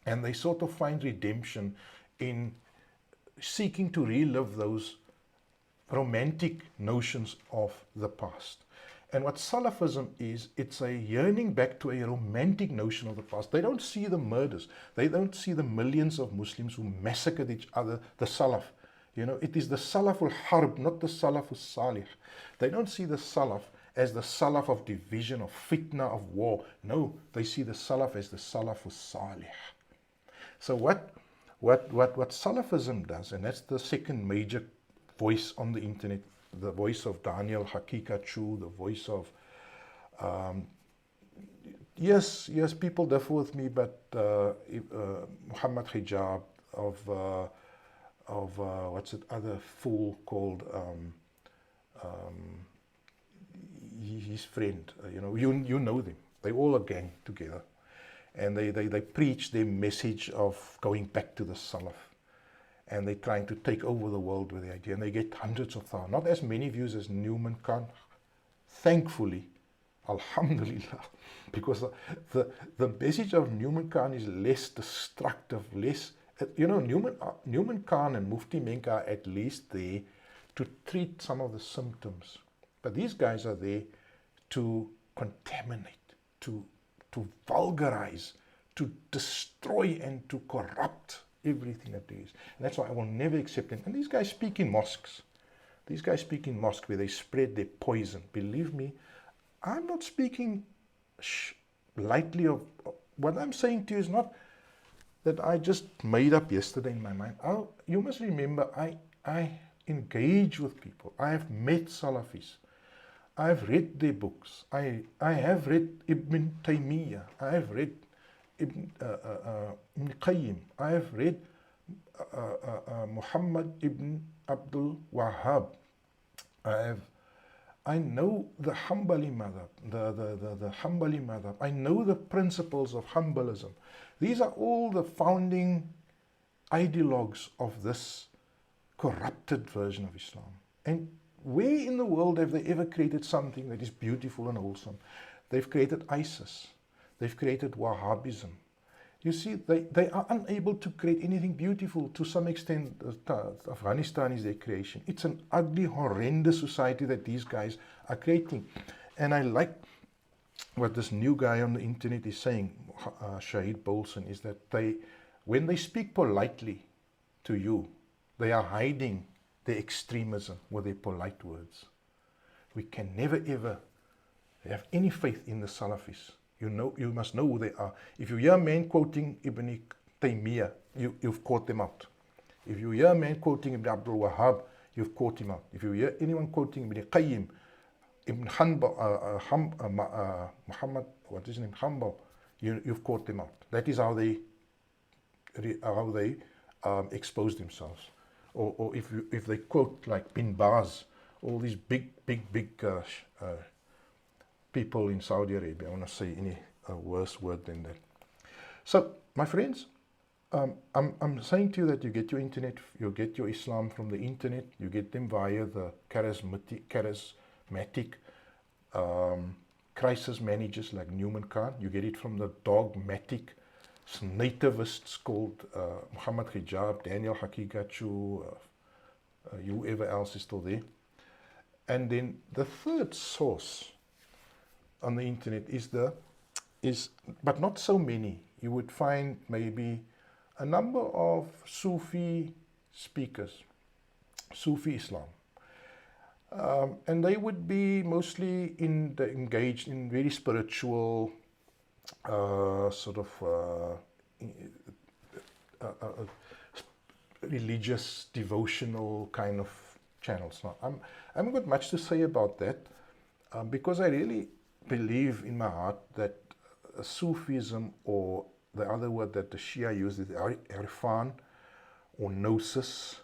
and they sort of find redemption in seeking to relive those romantic notions of the past. And what Salafism is, it's a yearning back to a romantic notion of the past. They don't see the murders. They don't see the millions of Muslims who massacred each other, the Salaf. You know, it is the Salaf al-Harb, not the Salaf al-Salih. They don't see the Salaf as the Salaf of division, of fitna, of war. No, they see the Salaf as the Salaf al-Salih. So what Salafism does, and that's the second major voice on the internet, the voice of Daniel Hakika Chu, the voice of, yes, people differ with me, but Muhammad Hijab, of what's that other fool called, his friend, you know them. They all are gang together. And they preach their message of going back to the Salaf. And they're trying to take over the world with the idea. And they get hundreds of thousands, not as many views as Newman Khan. Thankfully, alhamdulillah, because the message of Newman Khan is less destructive, less, Newman Khan and Mufti Menk are at least there to treat some of the symptoms. But these guys are there to contaminate, to vulgarize, to destroy, and to corrupt everything that there is. And that's why I will never accept them. And these guys speak in mosques. These guys speak in mosques where they spread their poison. Believe me, I'm not speaking lightly of what I'm saying to you is not that I just made up yesterday in my mind. You must remember, I engage with people. I have met Salafis. I've read their books. I have read Ibn Taymiyyah. I have read Ibn Qayyim. I have read Muhammad ibn Abdul Wahhab. I know the Hanbali madhab, the Hanbali madhab. I know the principles of Hanbalism. These are all the founding ideologues of this corrupted version of Islam. And Where in the world have they ever created something that is beautiful and wholesome? They've created ISIS. They've created Wahhabism. You see, they are unable to create anything beautiful. To some extent, Afghanistan is their creation. It's an ugly, horrendous society that these guys are creating. And I like what this new guy on the internet is saying, Shahid Bolson, is that when they speak politely to you, they are hiding their extremism with their polite words. We can never ever have any faith in the Salafis. You must know who they are. If you hear a man quoting Ibn Taymiyyah, you've caught them out. If you hear a man quoting Ibn Abdul Wahhab, you've caught him out. If you hear anyone quoting Ibn Qayyim, Ibn Hanbal, Muhammad, what is his name, Hanbal, you've caught them out. That is how they expose themselves. Or if they quote like Bin Baz, all these big people in Saudi Arabia. I want to say any worse word than that. So, my friends, I'm saying to you that you get your internet, you get your Islam from the internet, you get them via the charismatic crisis managers like Newman Khan. You get it from the dogmatic nativists called Muhammad Hijab, Daniel Haqiqatjou, whoever else is still there. And then the third source on the internet is, but not so many. You would find maybe a number of Sufi speakers, Sufi Islam. And they would be mostly engaged in very spiritual, religious, devotional kind of channels. Now, I haven't got much to say about that because I really believe in my heart that Sufism, or the other word that the Shia use is irfan or gnosis,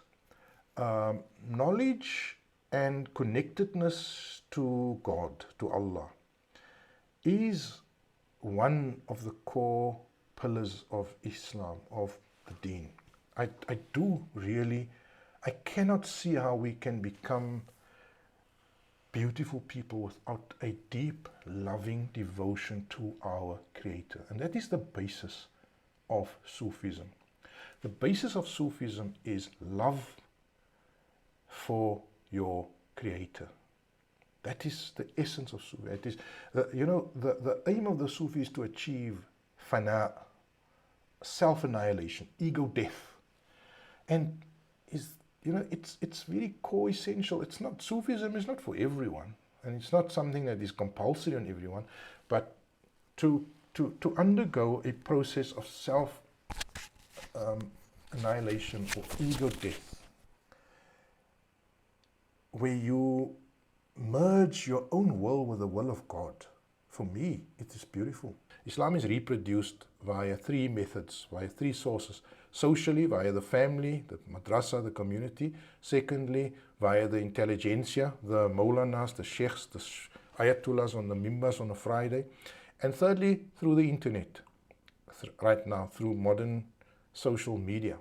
knowledge and connectedness to God, to Allah, is one of the core pillars of Islam, of the deen. I cannot see how we can become beautiful people without a deep, loving devotion to our Creator. And that is the basis of Sufism. The basis of Sufism is love for your Creator. That is the essence of Sufi. It is, the aim of the Sufi is to achieve fana, self-annihilation, ego death. And it's very core essential. It's not, Sufism is not for everyone, and it's not something that is compulsory on everyone, but to undergo a process of self annihilation or ego death, where you merge your own will with the will of God. For me, it is beautiful. Islam is reproduced via three methods, via three sources. Socially, via the family, the madrasa, the community. Secondly, via the intelligentsia, the Maulanas, the Sheikhs, the Ayatollahs on the Mimbas on a Friday. And thirdly, through the internet, right now, through modern social media.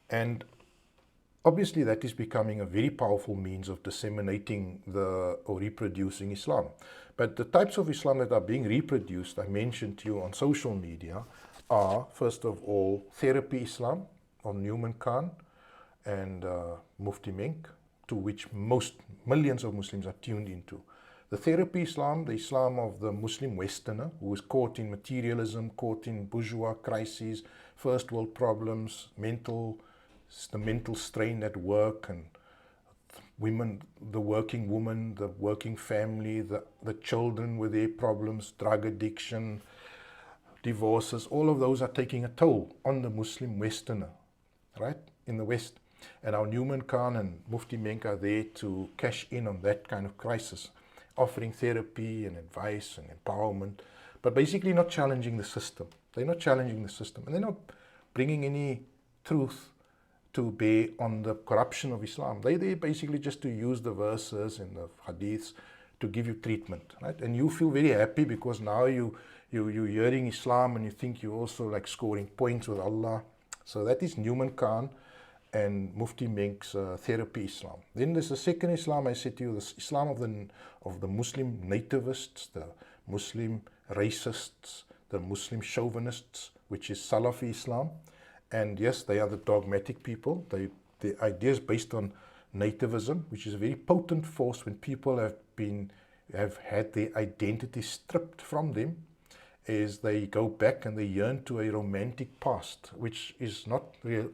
And obviously that is becoming a very powerful means of disseminating or reproducing Islam. But the types of Islam that are being reproduced, I mentioned to you on social media, are, first of all, Therapy Islam of Newman Khan and Mufti Menk, to which millions of Muslims are tuned into. The Therapy Islam, the Islam of the Muslim Westerner, who is caught in materialism, caught in bourgeois crises, first world problems, the mental strain at work, and women, the working woman, the working family, the children with their problems, drug addiction, divorces, all of those are taking a toll on the Muslim Westerner, right, in the West. And our Newman Khan and Mufti Menk are there to cash in on that kind of crisis, offering therapy and advice and empowerment, but basically not challenging the system. They're not challenging the system, and they're not bringing any truth to bear on the corruption of Islam. They're there basically just to use the verses and the hadiths to give you treatment, right? And you feel very happy because now you're hearing Islam and you think you're also like scoring points with Allah. So that is Newman Khan and Mufti Menk's therapy Islam. Then there's the second Islam, I said to you, the Islam of the Muslim nativists, the Muslim racists, the Muslim chauvinists, which is Salafi Islam. And yes, they are the dogmatic people. The ideas based on nativism, which is a very potent force when people have had their identity stripped from them, is they go back and they yearn to a romantic past, which is not real.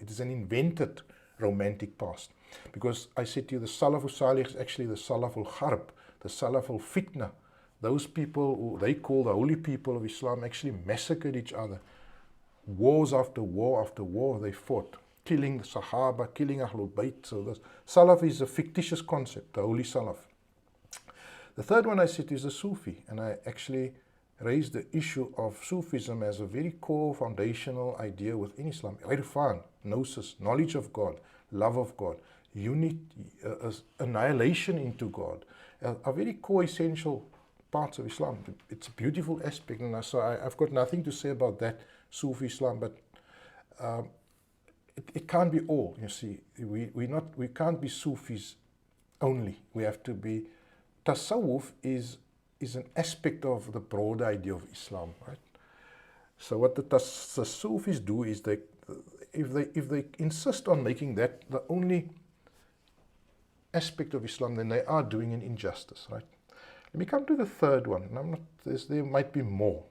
It is an invented romantic past. Because I said to you, the Salaful Salih is actually the Salaful Harb, the Salaful Fitna. Those people who they call the holy people of Islam actually massacred each other. Wars after war after war they fought, killing the Sahaba, killing Ahlul Bayt. So this Salaf is a fictitious concept, the holy Salaf. The third one I said is the Sufi, and I actually raised the issue of Sufism as a very core foundational idea within Islam. Irfan, gnosis, knowledge of God, love of God, annihilation into God, are very core essential parts of Islam. It's a beautiful aspect, and so I've got nothing to say about that Sufi Islam, but it can't be all. You see, we can't be Sufis only. We have to be. Tasawwuf is an aspect of the broader idea of Islam, right? So what the Sufis do is if they insist on making that the only aspect of Islam, then they are doing an injustice, right? Let me come to the third one. And there might be more,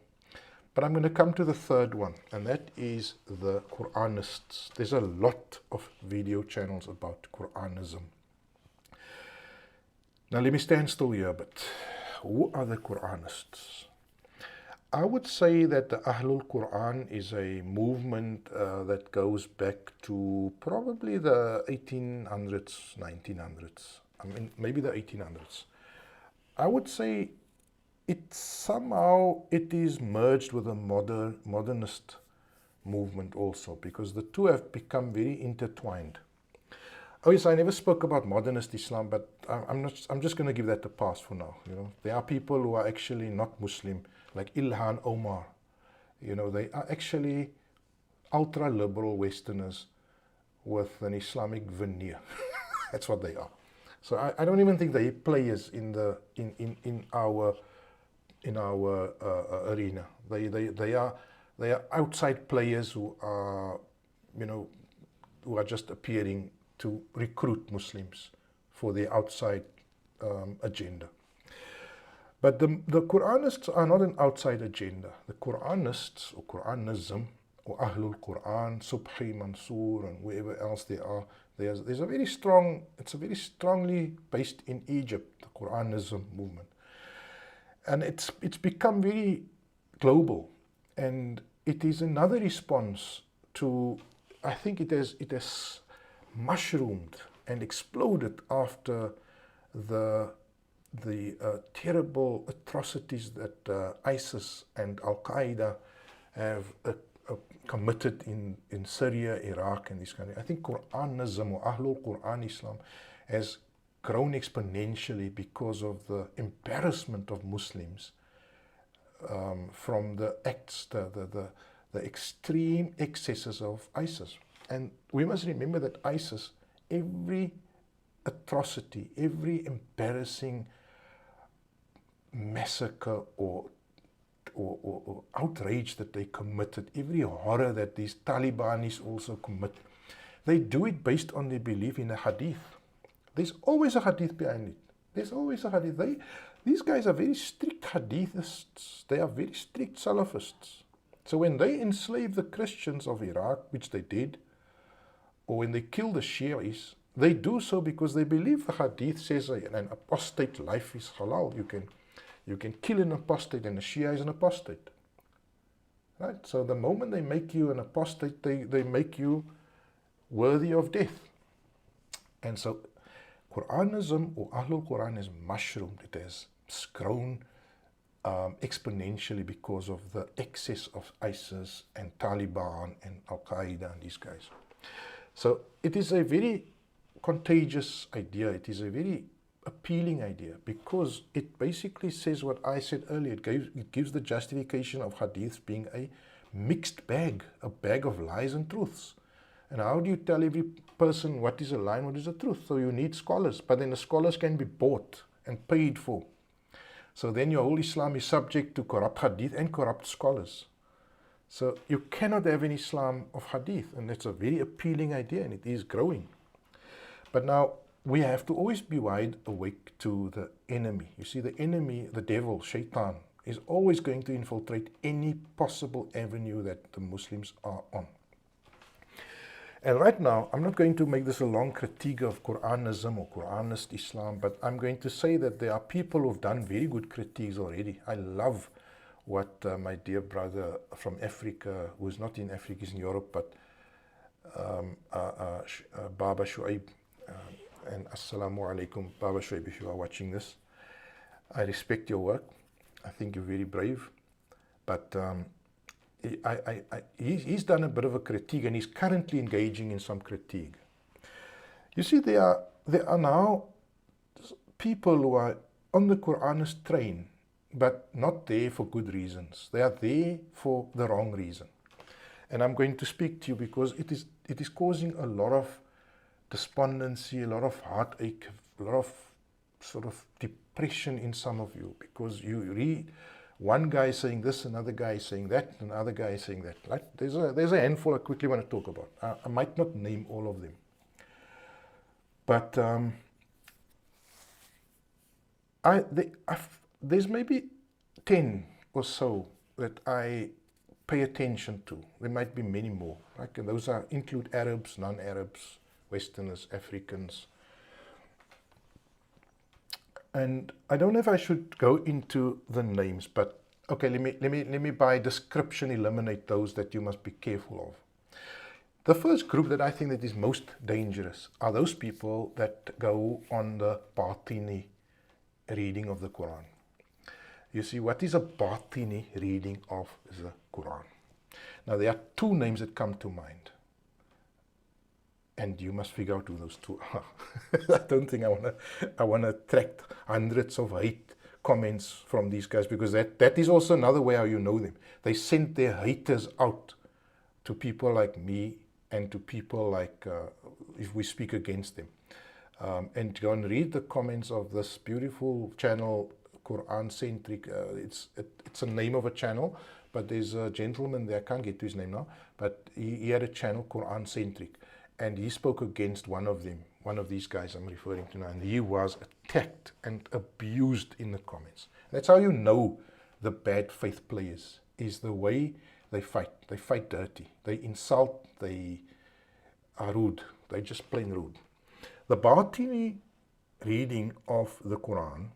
but I'm going to come to the third one, and that is the Qur'anists. There's a lot of video channels about Qur'anism. Now let me stand still here a bit. Who are the Qur'anists? I would say that the Ahlul Qur'an is a movement that goes back to probably the 1800s, 1900s. I mean, maybe the 1800s. I would say it is merged with a modernist movement also, because the two have become very intertwined. Oh yes, I never spoke about modernist Islam, but I'm just going to give that a pass for now. You know, there are people who are actually not Muslim, like Ilhan Omar. You know, they are actually ultra-liberal Westerners with an Islamic veneer. That's what they are. So I don't even think they players in our arena. They are outside players who are, you know, who are just appearing to recruit Muslims for their outside agenda. But the Qur'anists are not an outside agenda. The Qur'anists, or Qur'anism, or Ahlul Qur'an, Subhi Mansour, and wherever else they are, there's a very strong, it's a very strongly based in Egypt, the Qur'anism movement. And it's become very global, and it is another response to, I think it has mushroomed and exploded after the terrible atrocities that ISIS and Al-Qaeda have committed in Syria, Iraq, and these kind of. I think Qur'anism, or Ahlul Qur'an Islam, has grown exponentially because of the embarrassment of Muslims from the acts, the extreme excesses of ISIS. And we must remember that ISIS, every atrocity, every embarrassing massacre or outrage that they committed, every horror that these Talibanis also commit, they do it based on their belief in a hadith. There's always a hadith behind it. There's always a hadith. These guys are very strict hadithists. They are very strict Salafists. So when they enslave the Christians of Iraq, which they did, or when they kill the Shias, they do so because they believe the hadith says an apostate life is halal. You can kill an apostate, and a Shia is an apostate. Right? So the moment they make you an apostate, they make you worthy of death. And so Qur'anism, or Ahlul Qur'an, is mushroomed. It has grown exponentially because of the excess of ISIS and Taliban and Al-Qaeda and these guys. So it is a very contagious idea. It is a very appealing idea because it basically says what I said earlier. It gives the justification of hadiths being a mixed bag, a bag of lies and truths. And how do you tell every person what is a lie and what is the truth? So you need scholars, but then the scholars can be bought and paid for. So then your whole Islam is subject to corrupt hadith and corrupt scholars. So you cannot have an Islam of hadith, and it's a very appealing idea, and it is growing. But now we have to always be wide awake to the enemy. You see, the enemy, the devil, shaitan, is always going to infiltrate any possible avenue that the Muslims are on. And right now, I'm not going to make this a long critique of Quranism or Quranist Islam, but I'm going to say that there are people who've done very good critiques already. I love what my dear brother from Africa, who's not in Africa, he's in Europe, but Baba Shaik, and Assalamu alaikum, Baba Shaik, if you are watching this. I respect your work. I think you're very brave. But he's done a bit of a critique, and he's currently engaging in some critique. You see, there are now people who are on the Quranist train, but not there for good reasons. They are there for the wrong reason. And I'm going to speak to you because it is causing a lot of despondency, a lot of heartache, a lot of sort of depression in some of you, because you read one guy saying this, another guy saying that, another guy saying that. Right? There's a handful I quickly want to talk about. I might not name all of them. But there's maybe 10 or so that I pay attention to. There might be many more. Right? And those include Arabs, non-Arabs, Westerners, Africans. And I don't know if I should go into the names, but okay, let me by description eliminate those that you must be careful of. The first group that I think that is most dangerous are those people that go on the Batini reading of the Quran. You see, what is a Batini reading of the Quran? Now, there are two names that come to mind. And you must figure out who those two are. I don't think I want to attract hundreds of hate comments from these guys, because that is also another way how you know them. They send their haters out to people like me and to people like, if we speak against them. And go and read the comments of this beautiful channel, Qur'an Centric. It's a name of a channel, but there's a gentleman there, I can't get to his name now, but he had a channel, Qur'an Centric. And he spoke against one of them, one of these guys I'm referring to now, and he was attacked and abused in the comments. That's how you know the bad faith players, is the way they fight. They fight dirty. They insult. They are rude. They're just plain rude. The Batini reading of the Quran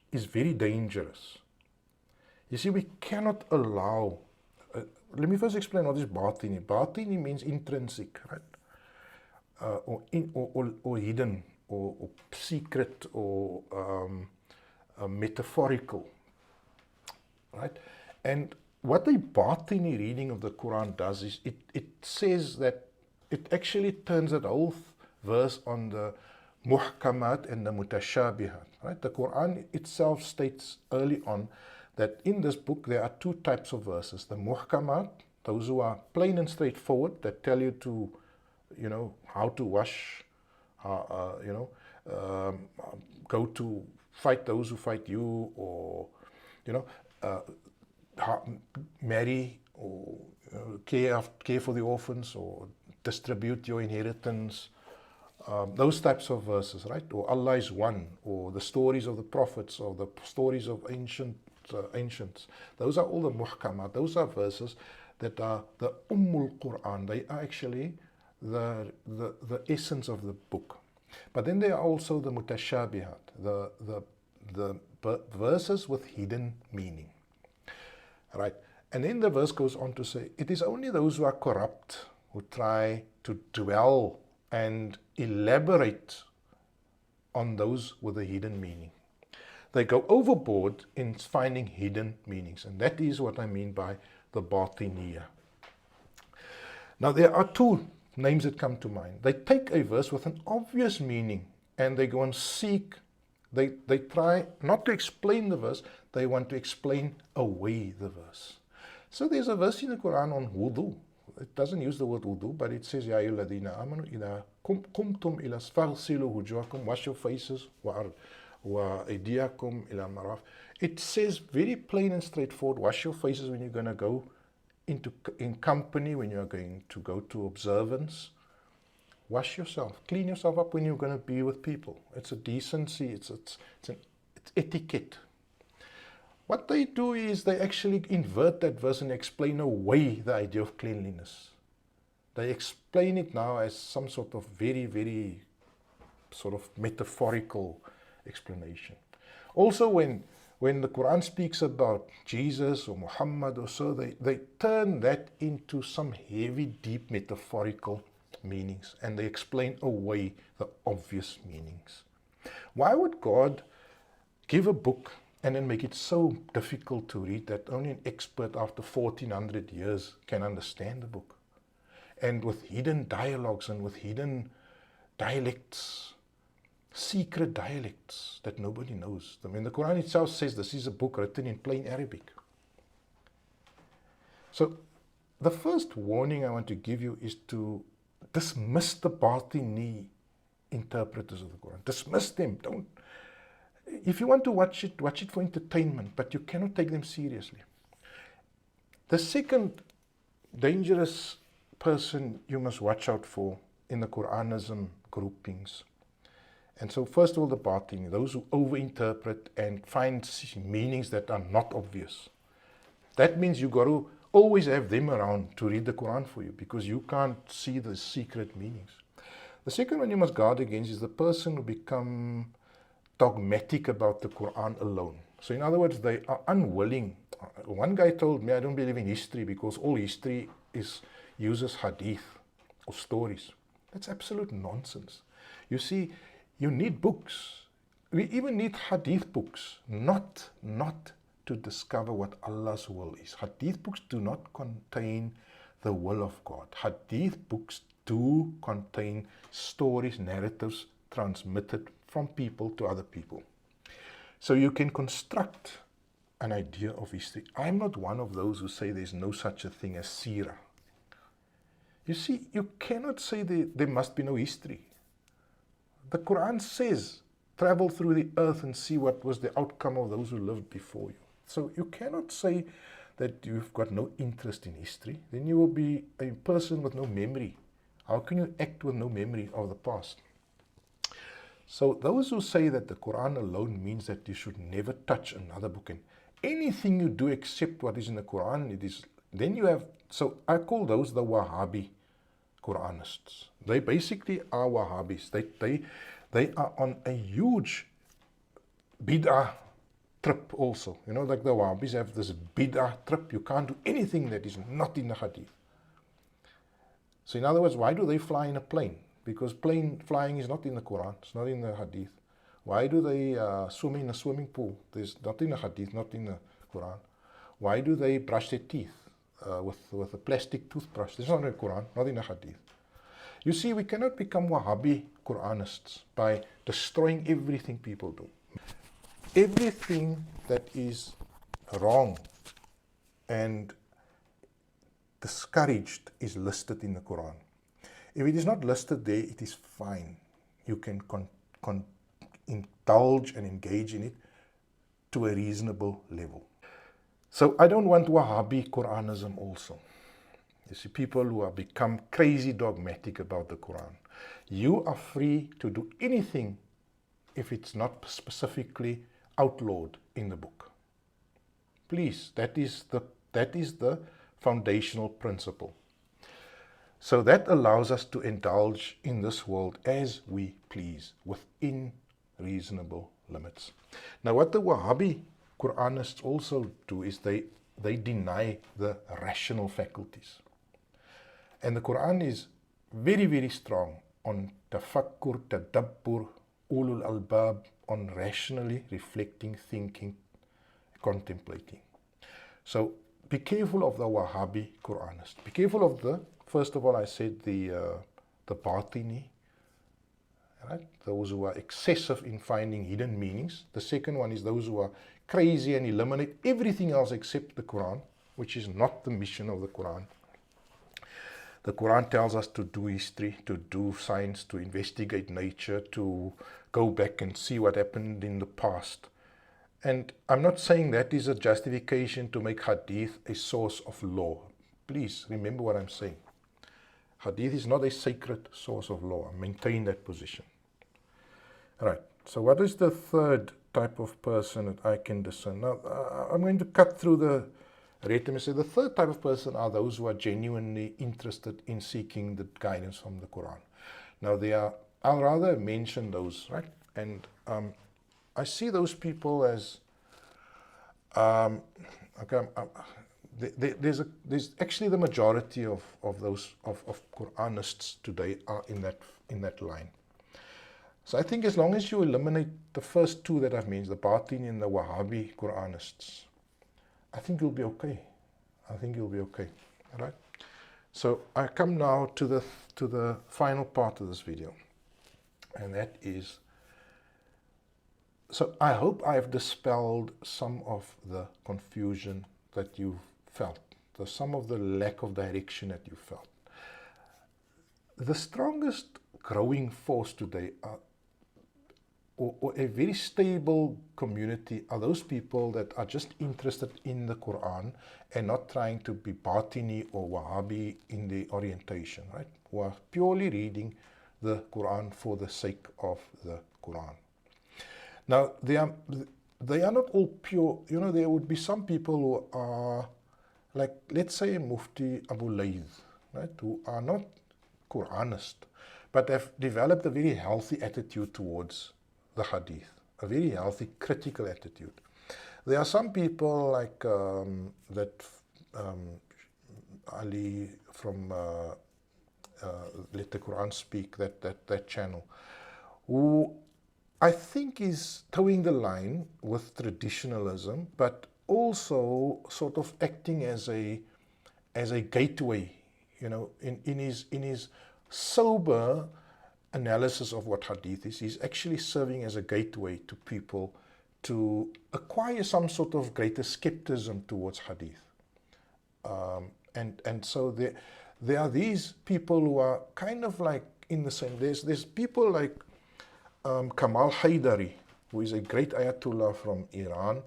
is very dangerous. You see, we cannot allow... let me first explain what is Batini. Batini means intrinsic, right? Or hidden, or secret, or metaphorical, right? And what the Batini reading of the Quran does is it says that it actually turns that whole verse on the muhkamat and the mutashabihat, right? The Quran itself states early on that in this book there are two types of verses: the muhkamat, those who are plain and straightforward, that tell you to, you know, how to wash, go to fight those who fight you, or, you know, marry, or care for the orphans, or distribute your inheritance, those types of verses, right? Or Allah is one, or the stories of the prophets, or the stories of ancients. Those are all the muhkamat. Those are verses that are the Quran. They are actually the essence of the book. But then there are also the mutashabihat, the verses with hidden meaning, right? And then the verse goes on to say, it is only those who are corrupt who try to dwell and elaborate on those with a hidden meaning. They go overboard in finding hidden meanings, and that is what I mean by the Batiniya. Now, there are two names that come to mind. They take a verse with an obvious meaning and they go and seek, they try not to explain the verse, they want to explain away the verse. So there's a verse in the Quran on wudu. it doesn't use the word wudu, but it says, Ya ayyuhalladhina amanu idha qumtum ila faghsilu wujuhakum, wash your faces, wa aydiyakum ila maraf. It says very plain and straightforward, wash your faces when you're going to go in company, when you're going to go to observance. Wash yourself, clean yourself up when you're going to be with people. It's a decency, it's etiquette. What they do is they actually invert that verse and explain away the idea of cleanliness. They explain it now as some sort of very, very sort of metaphorical explanation. Also, when the Quran speaks about Jesus or Muhammad or so, they turn that into some heavy, deep metaphorical meanings, and they explain away the obvious meanings. Why would God give a book and then make it so difficult to read that only an expert after 1400 years can understand the book? And with hidden dialogues and with hidden dialects, secret dialects that nobody knows. I mean, the Quran itself says this is a book written in plain Arabic. So the first warning I want to give you is to dismiss the Batini interpreters of the Quran. Dismiss them. Don't. If you want to watch it for entertainment, but you cannot take them seriously. The second dangerous person you must watch out for in the Quranism groupings. And so first of all, the Batini, those who overinterpret and find meanings that are not obvious. That means you got to always have them around to read the Quran for you, because you can't see the secret meanings. The second one you must guard against is the person who become dogmatic about the Quran alone. So in other words, they are unwilling. One guy told me, I don't believe in history because all history uses hadith or stories. That's absolute nonsense. You see, you need books. We even need hadith books, not to discover what Allah's will is. Hadith books do not contain the will of God. Hadith books do contain stories, narratives transmitted from people to other people. So you can construct an idea of history. I'm not one of those who say there's no such a thing as seerah. You see, you cannot say there must be no history. The Quran says, travel through the earth and see what was the outcome of those who lived before you. So you cannot say that you've got no interest in history. Then you will be a person with no memory. How can you act with no memory of the past? So those who say that the Quran alone means that you should never touch another book, and anything you do except what is in the Quran, then you have, so I call those the Wahhabi Quranists. They basically are Wahhabis. They are on a huge bid'ah trip also. You know, like the Wahhabis have this bid'ah trip. You can't do anything that is not in the hadith. So in other words, why do they fly in a plane? Because plane flying is not in the Quran, it's not in the hadith. Why do they swim in a swimming pool? There's not in the hadith, not in the Quran. Why do they brush their teeth with a plastic toothbrush? This is not in the Quran, not in the hadith. You see, we cannot become Wahhabi Quranists by destroying everything people do. Everything that is wrong and discouraged is listed in the Quran. If it is not listed there, it is fine. You can indulge and engage in it to a reasonable level. So I don't want Wahhabi Quranism also. You see, people who have become crazy dogmatic about the Quran. You are free to do anything if it's not specifically outlawed in the book. Please, that is the foundational principle. So that allows us to indulge in this world as we please, within reasonable limits. Now, what the Wahhabi Quranists also do is they deny the rational faculties. And the Quran is very, very strong on tafakkur, tadabbur, ulul albab, on rationally reflecting, thinking, contemplating. So be careful of the Wahhabi Quranists. Be careful of the, first of all, I said the Batini, right? Those who are excessive in finding hidden meanings. The second one is those who are crazy and eliminate everything else except the Quran, which is not the mission of the Quran. The Quran tells us to do history, to do science, to investigate nature, to go back and see what happened in the past. And I'm not saying that is a justification to make hadith a source of law. Please remember what I'm saying. Hadith is not a sacred source of law. Maintain that position. All right. So what is the third type of person that I can discern? Now, I'm going to cut through the red and say the third type of person are those who are genuinely interested in seeking the guidance from the Quran. Now, I'll rather mention those, right? And I see those people as, there's actually the majority of those Quranists today are in that line. So I think as long as you eliminate the first two that I've mentioned, the Batini and the Wahhabi Quranists, I think you'll be okay. I think you'll be okay. All right. So I come now to the final part of this video, and that is. So I hope I've dispelled some of the confusion that you've felt, some of the lack of direction that you felt. The strongest growing force today or a very stable community are those people that are just interested in the Quran and not trying to be Batini or Wahhabi in the orientation, right? Who are purely reading the Quran for the sake of the Quran. Now, they are not all pure. You know, there would be some people who are, like, let's say Mufti Abu Layth, right, who are not Quranist, but have developed a very healthy attitude towards the Hadith, a very healthy critical attitude. There are some people like Ali from Let the Quran Speak, that channel, who I think is towing the line with traditionalism, but also sort of acting as a gateway, you know, in his sober analysis of what hadith is. He's actually serving as a gateway to people to acquire some sort of greater skepticism towards hadith. And so there are these people who are kind of like in the same. There's people like Kamal Haidari, who is a great Ayatollah from Iran,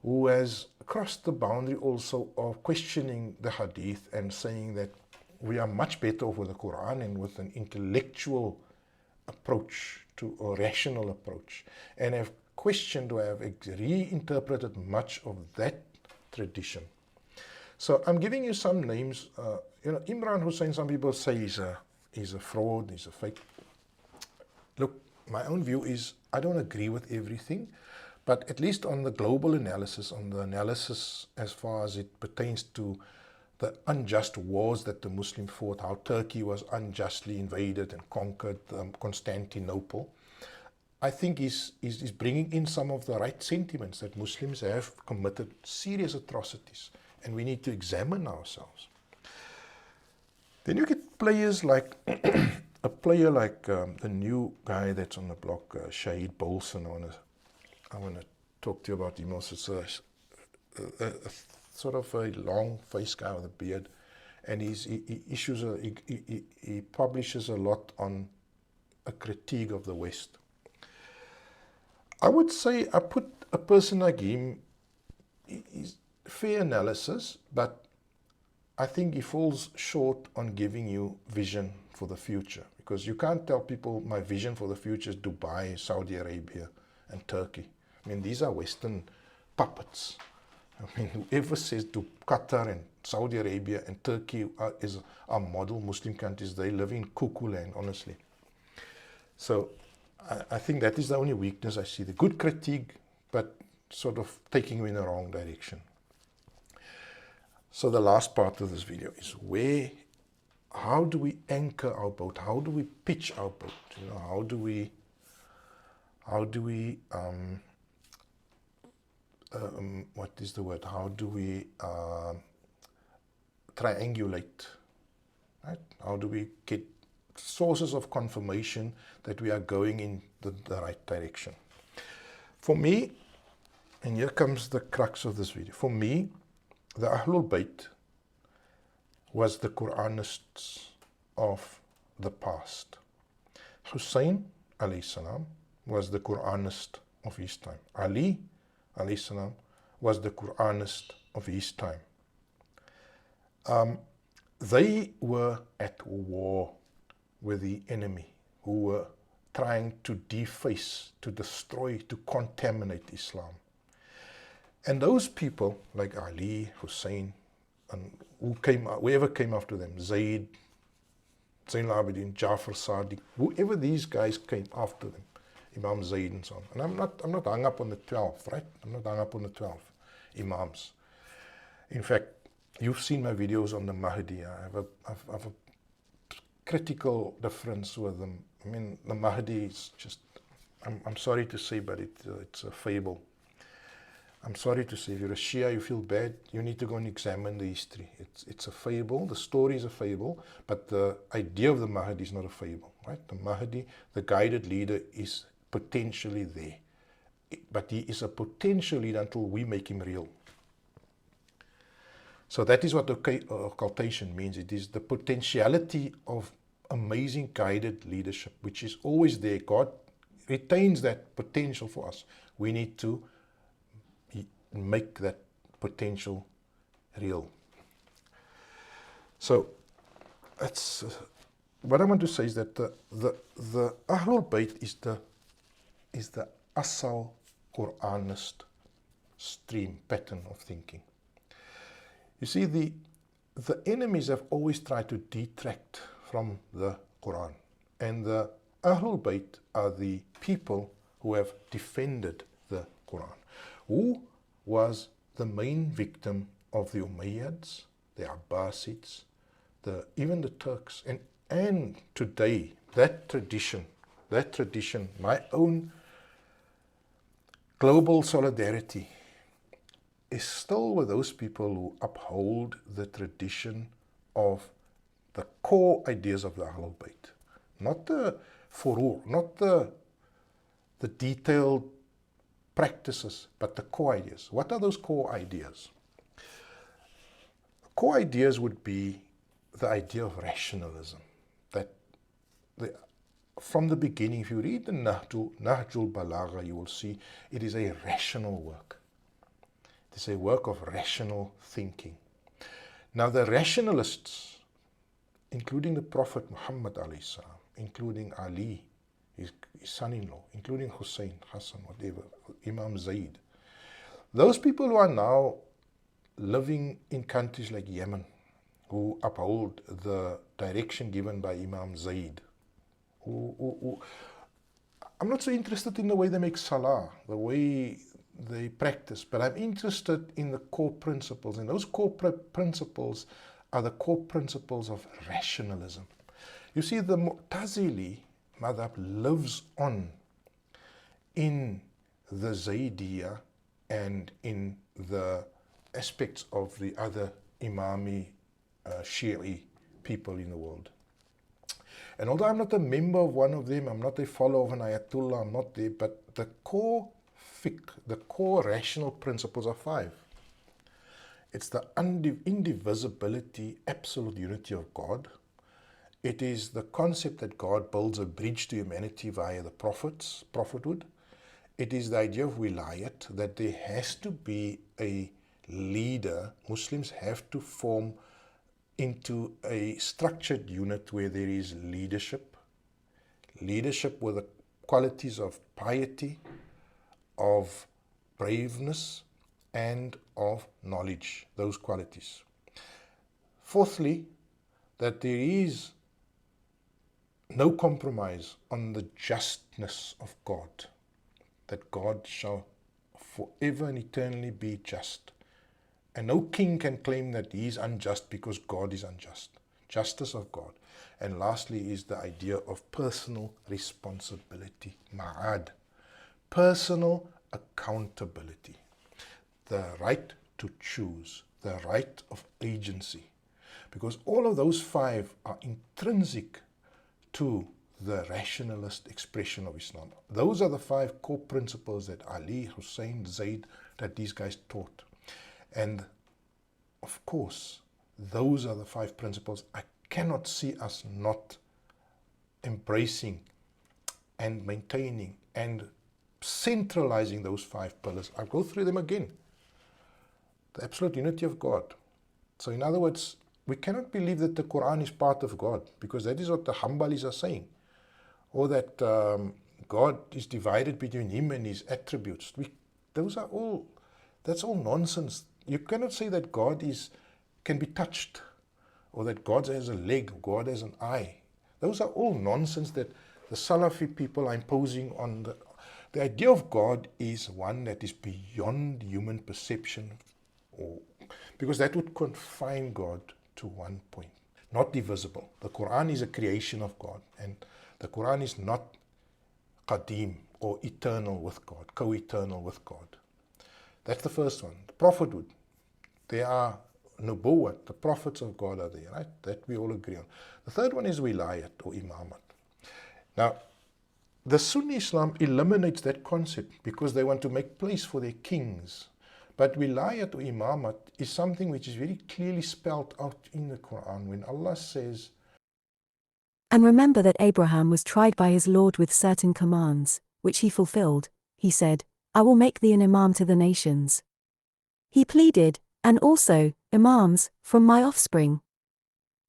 who has crossed the boundary also of questioning the hadith and saying that we are much better off with the Quran and with an intellectual approach to a rational approach, and have questioned or have reinterpreted much of that tradition. So I'm giving you some names. You know, Imran Hussein, some people say he's a fraud, he's a fake. Look, my own view is I don't agree with everything, but at least on the global analysis, on the analysis as far as it pertains to the unjust wars that the Muslims fought, how Turkey was unjustly invaded and conquered Constantinople, I think he's bringing in some of the right sentiments that Muslims have committed serious atrocities, and we need to examine ourselves. Then you get players like a player like the new guy that's on the block, Shaik Bolson. I want to talk to you about him also. It's a sort of a long-faced guy with a beard, and he publishes a lot on a critique of the West. I would say I put a person like him, he's fair analysis, but I think he falls short on giving you vision for the future, because you can't tell people my vision for the future is Dubai, Saudi Arabia, and Turkey. I mean, these are Western puppets. I mean, whoever says to Qatar and Saudi Arabia and Turkey are model Muslim countries, they live in cuckoo land, honestly. So I think that is the only weakness I see. The good critique, but sort of taking you in the wrong direction. So the last part of this video is how do we anchor our boat? How do we pitch our boat? You know, how do we what is the word? How do we triangulate? Right? How do we get sources of confirmation that we are going in the right direction? For me, and here comes the crux of this video. For me, the Ahlul Bayt was the Quranists of the past. Hussein alayhi salam was the Quranist of his time. Ali alayhi salam was the Quranist of his time. They were at war with the enemy who were trying to deface, to destroy, to contaminate Islam. And those people like Ali, Hussein, and whoever came after them, Zayd, Zain al-Abidin, Jafar Sadiq, whoever these guys came after them, Imam Zayd and so on. And I'm not hung up on the 12, right? I'm not hung up on the 12 Imams. In fact, you've seen my videos on the Mahdi. I have a critical difference with them. I mean, the Mahdi is just, I'm sorry to say, but it's a fable. I'm sorry to say, if you're a Shia, you feel bad, you need to go and examine the history. It's a fable, the story is a fable, but the idea of the Mahdi is not a fable, right? The Mahdi, the guided leader, is potentially there. But he is a potential leader until we make him real. So that is what occultation means. It is the potentiality of amazing guided leadership, which is always there. God retains that potential for us. We need to make that potential real. So that's what I want to say is that the Ahlul Bayt is the Asal Quranist stream pattern of thinking. You see, the enemies have always tried to detract from the Quran, and the Ahlul Bayt are the people who have defended the Quran. Who was the main victim of the Umayyads, the Abbasids, even the Turks, and today that tradition, my own global solidarity is still with those people who uphold the tradition of the core ideas of the Ahlul Bayt, not the furur, not the detailed practices, but the core ideas. What are those core ideas? Core ideas would be the idea of rationalism. That from the beginning, if you read the Nahjul Balagha, you will see it is a rational work. It is a work of rational thinking. Now the rationalists, including the Prophet Muhammad alayhi salam, including Ali, his son-in-law, including Hussein, Hassan, whatever, Imam Zayd. Those people who are now living in countries like Yemen, who uphold the direction given by Imam Zayd, I'm not so interested in the way they make salah, the way they practice, but I'm interested in the core principles, and those core principles are the core principles of rationalism. You see, the Mu'tazili madhab lives on in the Zaydiyah and in the aspects of the other Imami Shi'i people in the world. And although I'm not a member of one of them, I'm not a follower of an Ayatollah, I'm not there, but the core fiqh, the core rational principles are 5. It's the indivisibility, absolute unity of God. It is the concept that God builds a bridge to humanity via the prophethood. It is the idea of wilayat, that there has to be a leader. Muslims have to form into a structured unit where there is leadership with the qualities of piety, of braveness, and of knowledge, those qualities. Fourthly, that there is no compromise on the justness of God, that God shall forever and eternally be just. And no king can claim that he is unjust because God is unjust. Justice of God. And lastly is the idea of personal responsibility, ma'ad, personal accountability, the right to choose, the right of agency. Because all of those 5 are intrinsic to the rationalist expression of Islam. Those are the 5 core principles that Ali, Hussein, Zayd, that these guys taught. And of course, Those are the 5 principles. I cannot see us not embracing and maintaining and centralizing those 5 pillars. I'll go through them again. The absolute unity of God. So in other words, we cannot believe that the Qur'an is part of God, because that is what the Hanbalis are saying. Or that God is divided between him and his attributes. That's all nonsense. You cannot say that God can be touched, or that God has a leg, or God has an eye. Those are all nonsense that the Salafi people are imposing on the idea of God is one that is beyond human perception, because that would confine God to one point, not divisible. The Quran is a creation of God, and the Quran is not qadim or eternal with God, co-eternal with God. That's the first one. The prophethood. There are nubuwwat, the prophets of God are there, right? That we all agree on. The third one is wilayat or imamat. Now, the Sunni Islam eliminates that concept because they want to make place for their kings. But wilayat or imamat is something which is very clearly spelled out in the Quran when Allah says, "And remember that Abraham was tried by his Lord with certain commands, which he fulfilled. He said, 'I will make thee an imam to the nations.' He pleaded, 'And also, imams, from my offspring.'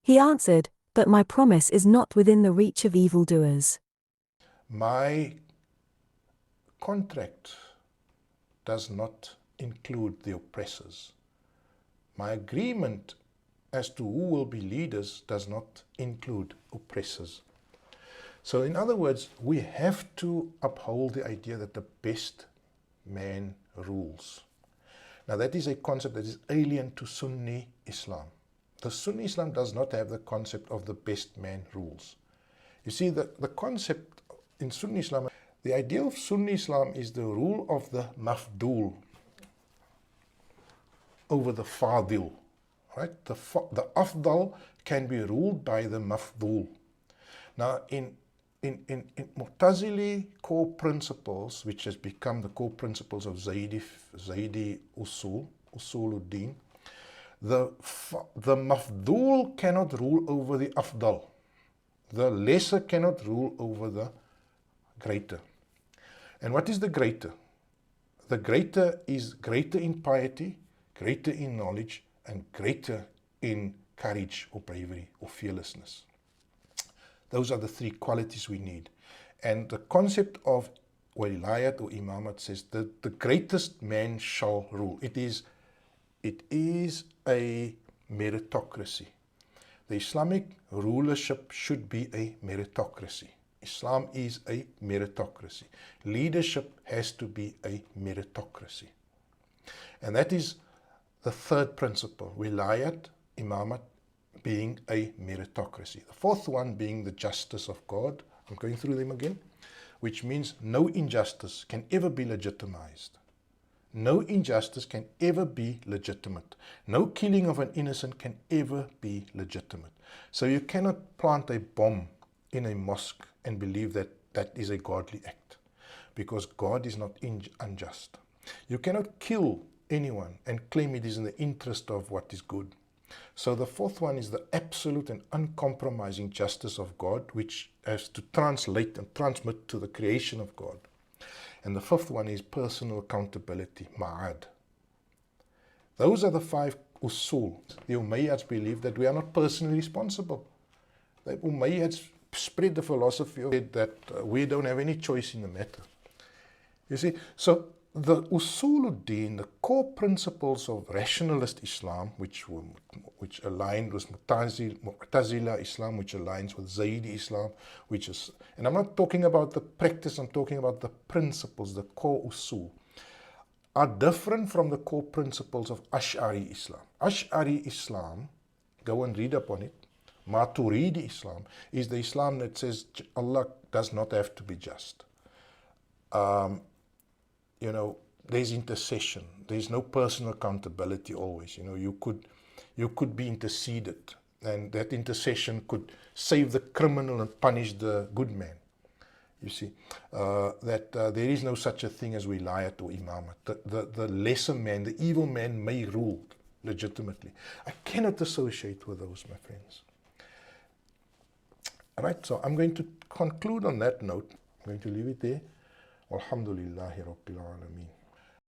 He answered, 'But my promise is not within the reach of evildoers.'" My contract does not include the oppressors. My agreement as to who will be leaders does not include oppressors. So in other words, we have to uphold the idea that the best man rules. Now that is a concept that is alien to Sunni Islam. The Sunni Islam does not have the concept of the best man rules. You see, the concept in Sunni Islam, the idea of Sunni Islam is the rule of the mafdul over the fadil, right? The afdal can be ruled by the mafdul. Now in Mu'tazili core principles, which has become the core principles of Zaydi Usuluddin, the mafdul cannot rule over the afdal. The lesser cannot rule over the greater. And what is the greater? The greater is greater in piety, greater in knowledge, and greater in courage or bravery or fearlessness. Those are the 3 qualities we need. And the concept of wilayat or imamat says that the greatest man shall rule. It is a meritocracy. The Islamic rulership should be a meritocracy. Islam is a meritocracy. Leadership has to be a meritocracy. And that is the 3rd principle, wilayat, imamat, being a meritocracy. The 4th one being the justice of God. I'm going through them again, which means no injustice can ever be legitimized. No injustice can ever be legitimate. No killing of an innocent can ever be legitimate. So you cannot plant a bomb in a mosque and believe that that is a godly act, because God is not unjust. You cannot kill anyone and claim it is in the interest of what is good. So the 4th one is the absolute and uncompromising justice of God, which has to translate and transmit to the creation of God. And the 5th one is personal accountability, ma'ad. Those are the 5 usul. The Umayyads believe that we are not personally responsible. The Umayyads spread the philosophy of that we don't have any choice in the matter. You see, so the usuluddin, the core principles of rationalist Islam, which aligned with Mu'tazila Islam, which aligns with Zaydi Islam, and I'm not talking about the practice, I'm talking about the principles, the core usul, are different from the core principles of Ash'ari Islam. Ash'ari Islam, go and read up on it, Maturidi Islam, is the Islam that says Allah does not have to be just. There's intercession. There's no personal accountability always. You could be interceded, and that intercession could save the criminal and punish the good man. You see, there is no such a thing as wilayat or imamat. The lesser man, the evil man may rule. legitimately. I cannot associate with those, my friends. All right, so I'm going to conclude on that note. I'm going to leave it there. Alhamdulillahi Rabbil Alameen.